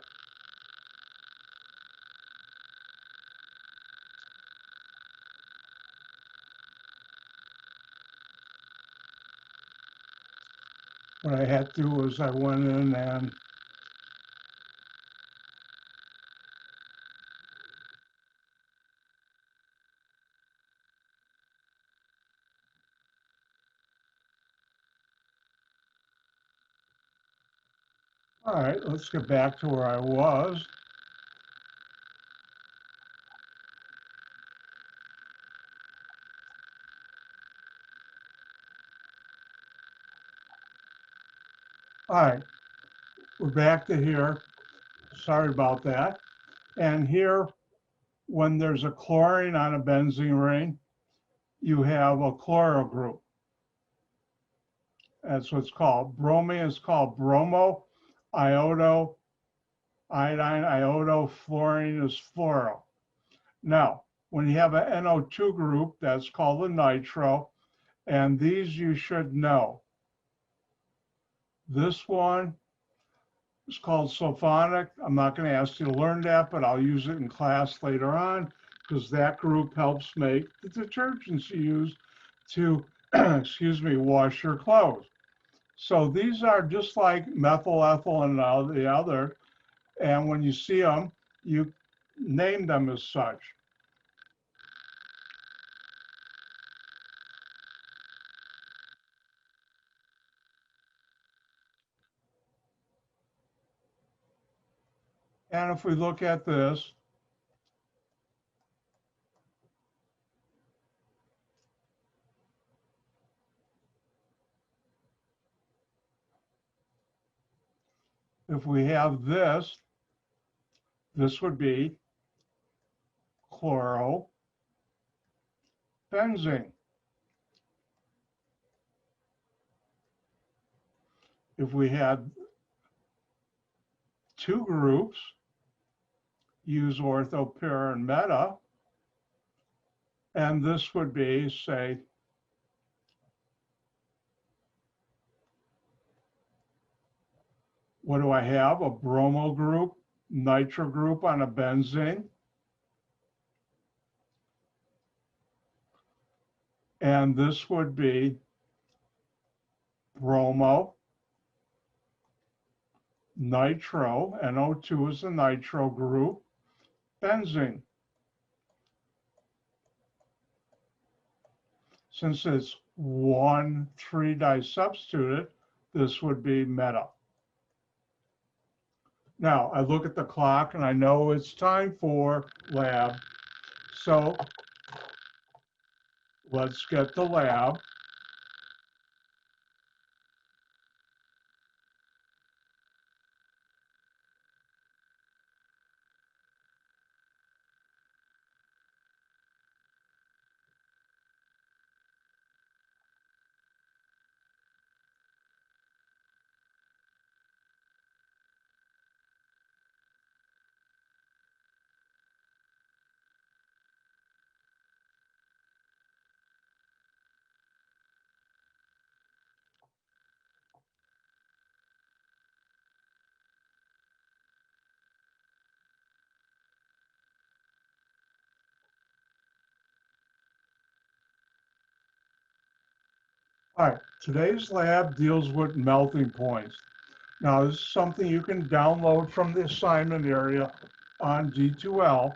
What I had to do was I went in and all right, let's get back to where I was. All right, we're back to here. Sorry about that. And here, when there's a chlorine on a benzene ring, you have a chloro group. That's what's called. Bromine is called bromo, iodo, iodine, iodo, fluorine is fluoro. Now, when you have an NO2 group, that's called a nitro, and these you should know. This one is called sulfonic. I'm not going to ask you to learn that, but I'll use it in class later on because that group helps make the detergents you use to, excuse me, wash your clothes. So these are just like methyl ethyl and all the other, and when you see them, you name them as such. And if we look at this, if we have this, this would be chlorobenzene. If we had two groups, use ortho, para, and meta, and this would be, say, what do I have? A bromo group, nitro group on a benzene. And this would be bromo, nitro, NO2 is a nitro group, benzene. Since it's 1,3-disubstituted, this would be meta. Now, I look at the clock and I know it's time for lab. So let's get the lab. All right, today's lab deals with melting points. Now, this is something you can download from the assignment area on D2L.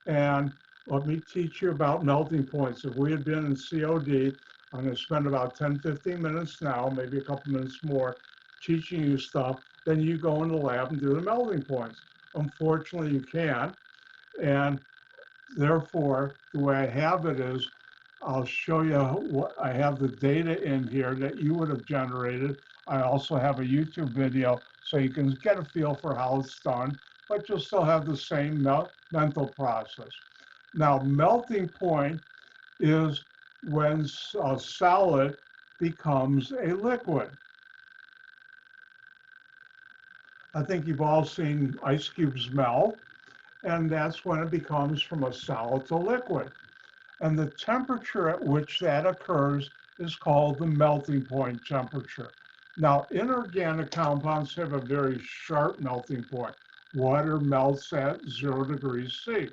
And let me teach you about melting points. If we had been in COD, I'm going to spend about 10, 15 minutes now, maybe a couple minutes more, teaching you stuff. Then you go in the lab and do the melting points. Unfortunately, you can't. And therefore, the way I have it is, I'll show you what I have the data in here that you would have generated. I also have a YouTube video so you can get a feel for how it's done, but you'll still have the same mental process. Now, melting point is when a solid becomes a liquid. I think you've all seen ice cubes melt, and that's when it becomes from a solid to liquid. And the temperature at which that occurs is called the melting point temperature. Now, inorganic compounds have a very sharp melting point. Water melts at 0 degrees C.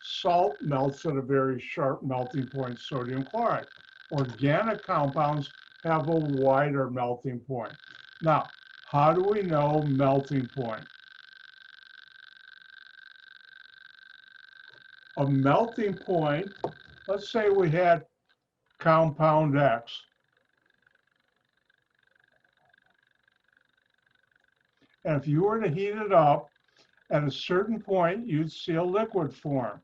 Salt melts at a very sharp melting point, sodium chloride. Organic compounds have a wider melting point. Now, how do we know melting point? A melting point, let's say we had compound X. And if you were to heat it up, at a certain point, you'd see a liquid form.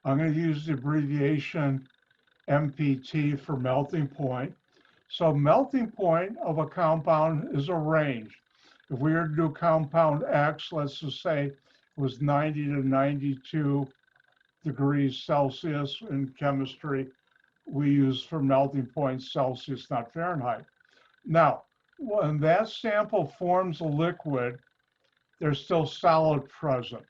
I'm going to use the abbreviation MPT for melting point. So melting point of a compound is a range. If we were to do compound X, let's just say it was 90 to 92 degrees Celsius in chemistry, we use for melting point Celsius, not Fahrenheit. Now, when that sample forms a liquid, there's still solid present.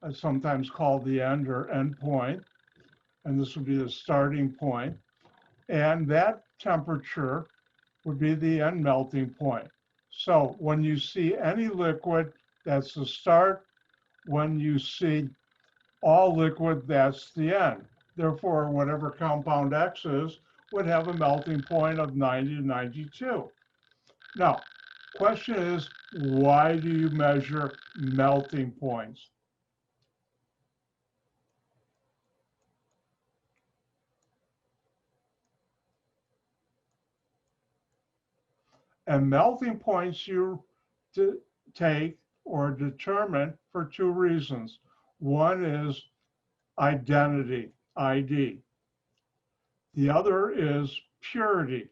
It's sometimes called the end or end point, and this would be the starting point. And that temperature would be the end melting point. So when you see any liquid, that's the start. When you see all liquid, that's the end. Therefore, whatever compound X is would have a melting point of 90 to 92. Now, question is, why do you measure melting points? And melting points you take or determine for two reasons. One is identity, ID. The other is purity.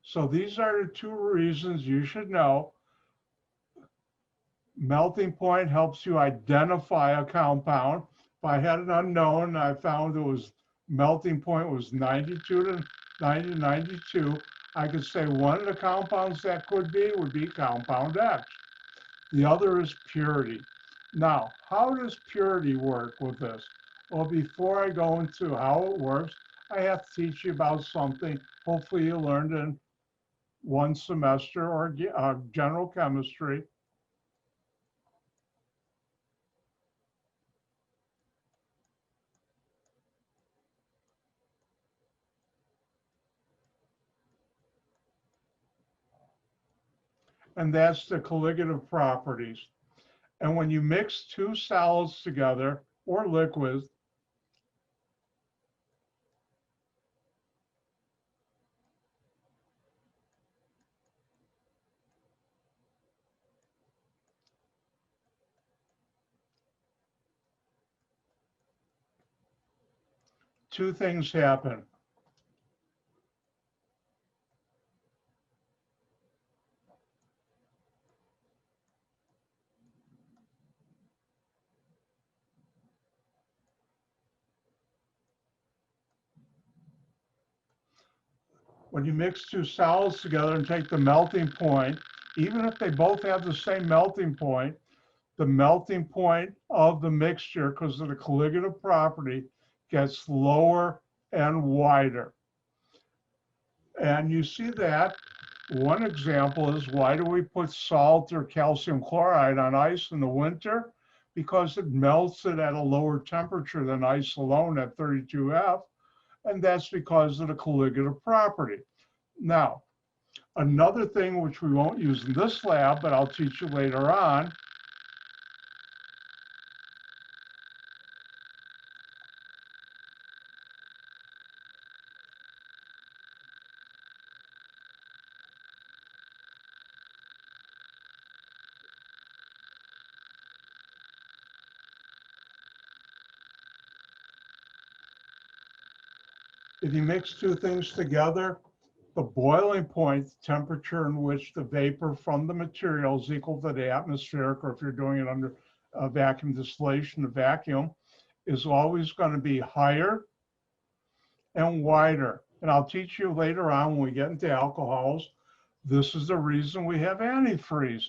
So these are the two reasons you should know. Melting point helps you identify a compound. If I had an unknown, I found it was melting point was 92 to 90 to 92, I could say one of the compounds that could be would be compound X. The other is purity. Now, how does purity work with this? Well, before I go into how it works, I have to teach you about something hopefully you learned in one semester or general chemistry. And that's the colligative properties. And when you mix two solids together or liquids, two things happen. When you mix two solids together and take the melting point, even if they both have the same melting point, the melting point of the mixture, because of the colligative property, gets lower and wider. And you see that. One example is, why do we put salt or calcium chloride on ice in the winter? Because it melts it at a lower temperature than ice alone at 32F. And that's because of the colligative property. Now, another thing which we won't use in this lab, but I'll teach you later on, if you mix two things together, the boiling point, temperature in which the vapor from the material is equal to the atmospheric, or if you're doing it under a vacuum distillation, the vacuum, is always going to be higher and wider. And I'll teach you later on when we get into alcohols, this is the reason we have antifreeze.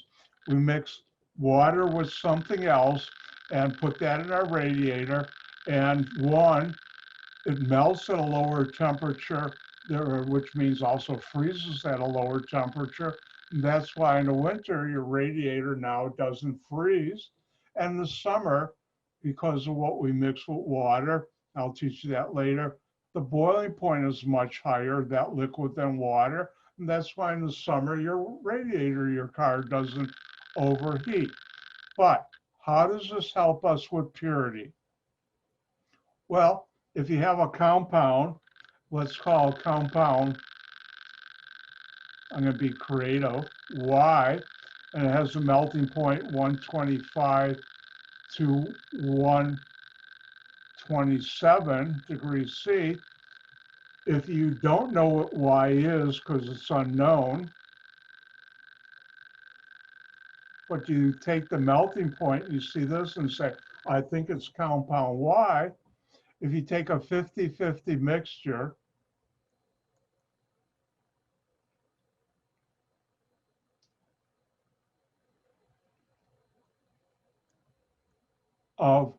We mix water with something else and put that in our radiator, and one, it melts at a lower temperature, which means also freezes at a lower temperature. And that's why in the winter, your radiator now doesn't freeze. And in the summer, because of what we mix with water, I'll teach you that later, the boiling point is much higher, that liquid, than water. And that's why in the summer, your radiator, your car, doesn't overheat. But how does this help us with purity? Well, if you have a compound, let's call a compound, I'm going to be creative, Y, and it has a melting point 125 to 127 degrees C. If you don't know what Y is because it's unknown, but you take the melting point, you see this and say, I think it's compound Y. If you take a 50-50 mixture of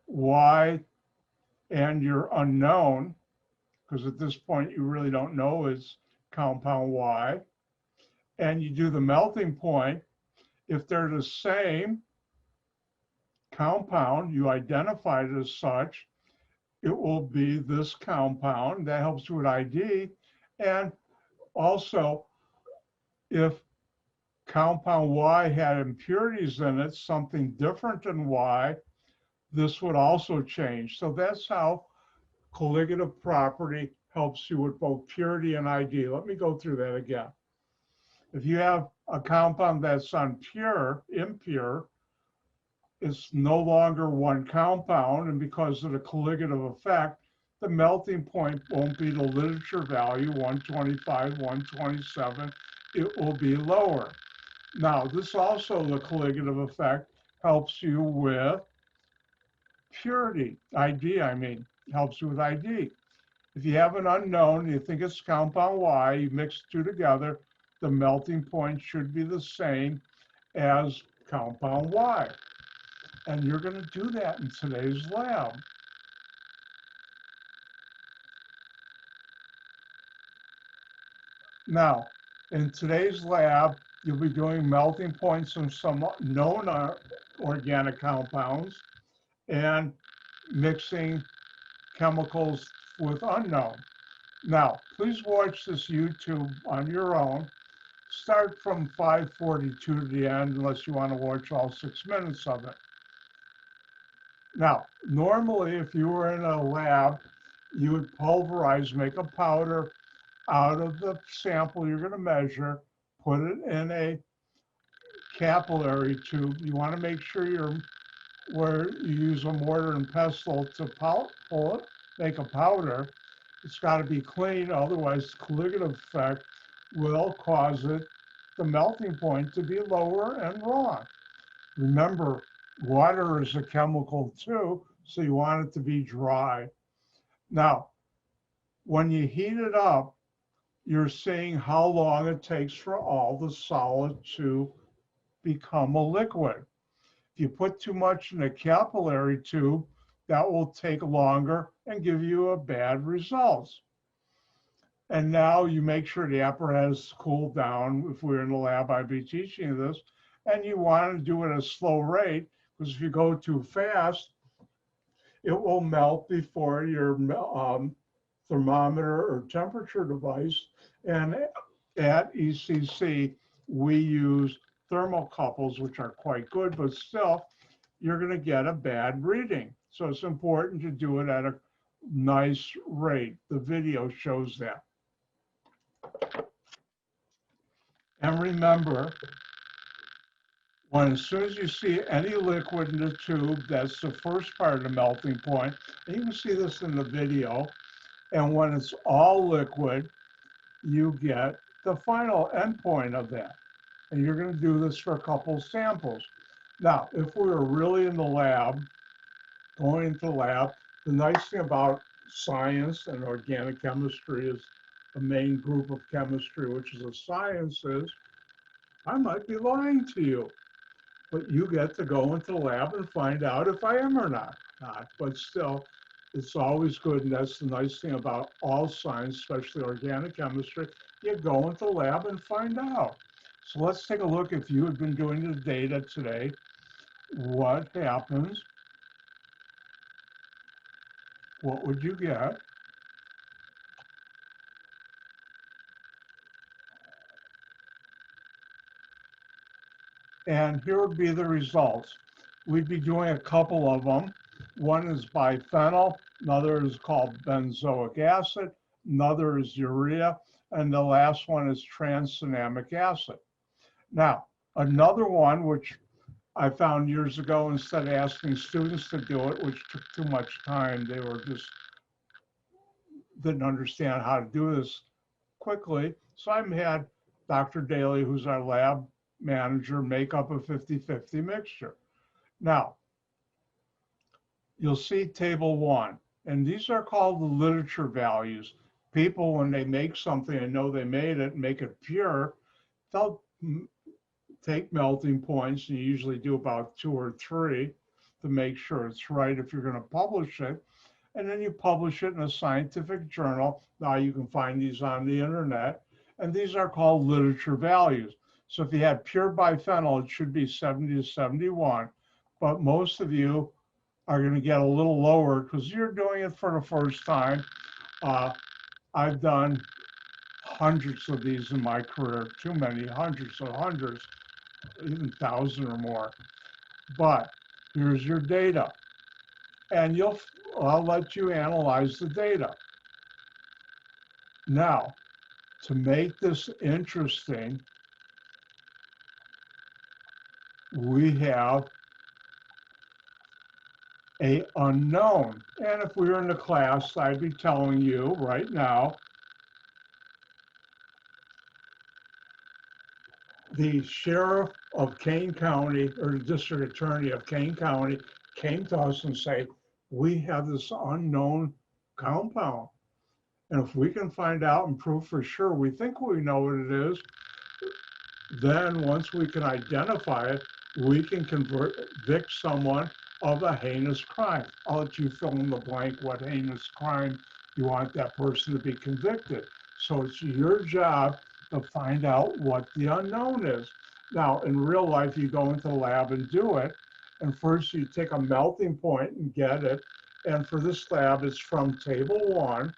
Y and your unknown, because at this point you really don't know is compound Y, and you do the melting point, if they're the same compound, you identify it as such, it will be this compound. That helps with ID. And also, if compound Y had impurities in it, something different than Y, this would also change. So that's how colligative property helps you with both purity and ID. Let me go through that again. If you have a compound that's impure, it's no longer one compound, and because of the colligative effect, the melting point won't be the literature value, 125, 127, it will be lower. Now, this also, the colligative effect, helps you with purity, ID, helps you with ID. If you have an unknown, you think it's compound Y, you mix two together, the melting point should be the same as compound Y. And you're going to do that in today's lab. Now, in today's lab, you'll be doing melting points of some known organic compounds and mixing chemicals with unknown. Now, please watch this YouTube on your own. Start from 5:42 to the end, unless you want to watch all 6 minutes of it. Now, normally, if you were in a lab, you would pulverize, make a powder out of the sample you're going to measure, put it in a capillary tube. You want to make sure where you use a mortar and pestle to pull it, make a powder, it's got to be clean, otherwise the colligative effect will cause the melting point to be lower and wrong. Remember, water is a chemical too, so you want it to be dry. Now, when you heat it up, you're seeing how long it takes for all the solid to become a liquid. If you put too much in a capillary tube, that will take longer and give you a bad results. And now you make sure the apparatus is cooled down. If we're in the lab, I'd be teaching you this. And you want to do it at a slow rate, because if you go too fast, it will melt before your thermometer or temperature device. And at ECC, we use thermocouples, which are quite good, but still, you're going to get a bad reading. So it's important to do it at a nice rate. The video shows that. And remember, as soon as you see any liquid in the tube, that's the first part of the melting point. And you can see this in the video. And when it's all liquid, you get the final endpoint of that. And you're going to do this for a couple samples. Now, if we were really in the lab, going into the lab, the nice thing about science and organic chemistry is the main group of chemistry, which is a science, is I might be lying to you, but you get to go into the lab and find out if I am or not. But still, it's always good, and that's the nice thing about all science, especially organic chemistry. You go into the lab and find out. So let's take a look. If you had been doing the data today, what happens? What would you get? And here would be the results. We'd be doing a couple of them. One is biphenyl, another is called benzoic acid, another is urea, and the last one is tranexamic acid. Now, another one, which I found years ago, instead of asking students to do it, which took too much time, they were just didn't understand how to do this quickly. So I had Dr. Daly, who's our lab manager, make up a 50-50 mixture. Now, you'll see table 1, and these are called the literature values. People, when they make something and know they made it, make it pure, they'll take melting points, and you usually do about 2 or 3 to make sure it's right if you're going to publish it. And then you publish it in a scientific journal. Now you can find these on the internet, and these are called literature values. So if you had pure biphenyl, it should be 70 to 71, but most of you are going to get a little lower because you're doing it for the first time. I've done hundreds of these in my career, too many, hundreds, even 1,000 or more. But here's your data, and I'll let you analyze the data. Now, to make this interesting, we have an unknown. And if we were in the class, I'd be telling you right now, the sheriff of Kane County, or the district attorney of Kane County, came to us and said, we have this unknown compound. And if we can find out and prove for sure, we think we know what it is, then once we can identify it, we can convict someone of a heinous crime. I'll let you fill in the blank what heinous crime you want that person to be convicted. So it's your job to find out what the unknown is. Now, in real life, you go into the lab and do it. And first you take a melting point and get it. And for this lab, it's from table 1.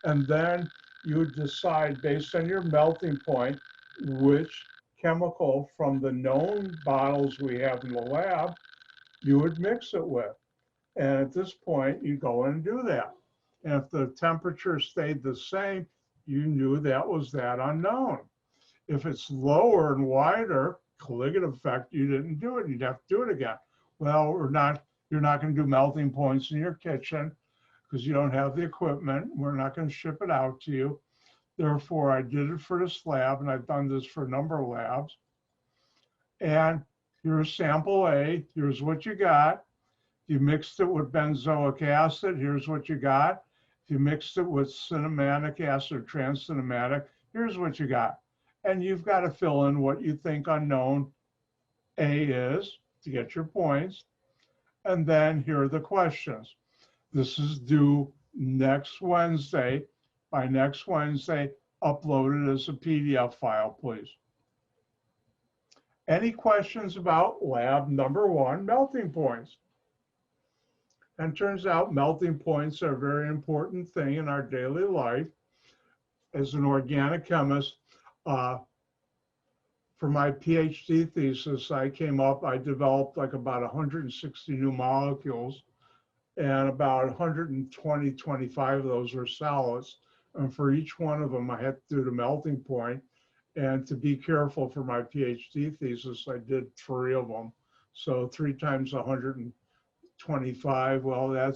And then you decide based on your melting point, which chemical from the known bottles we have in the lab you would mix it with. And at this point, you go and do that. And if the temperature stayed the same, you knew that was that unknown. If it's lower and wider, colligative effect, you didn't do it. You'd have to do it again. Well, you're not going to do melting points in your kitchen, because you don't have the equipment. We're not going to ship it out to you. Therefore, I did it for this lab, and I've done this for a number of labs. And here's sample A. Here's what you got. If you mixed it with benzoic acid, here's what you got. If you mixed it with cinnamonic acid or trans-cinnamonic, here's what you got. And you've got to fill in what you think unknown A is to get your points. And then here are the questions. This is due next Wednesday. By next Wednesday, upload it as a PDF file, please. Any questions about lab number 1, melting points? And turns out melting points are a very important thing in our daily life. As an organic chemist, for my PhD thesis, I developed like about 160 new molecules, and about 120, 25 of those were solids. And for each one of them, I had to do the melting point. And to be careful for my PhD thesis, I did 3 of them. So 3 times 125, well,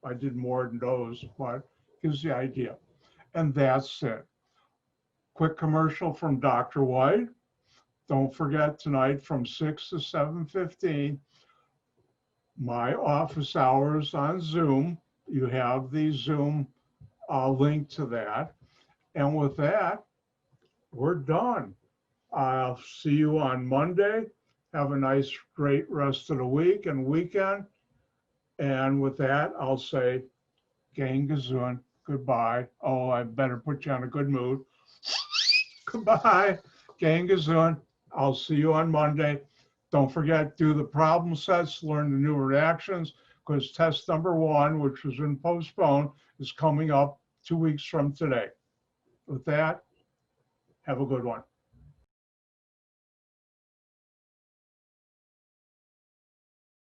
I did more than those, but gives the idea. And that's it. Quick commercial from Dr. White. Don't forget tonight from 6 to 7:15, my office hours on Zoom. You have the Zoom link to that. And with that, we're done. I'll see you on Monday. Have a nice, great rest of the week and weekend. And with that, I'll say, Gang Gesund, goodbye. Oh, I better put you on a good mood. Goodbye, Gang Gesund. I'll see you on Monday. Don't forget, do the problem sets, learn the new reactions, because test number 1, which has been postponed, is coming up 2 weeks from today. With that, have a good one.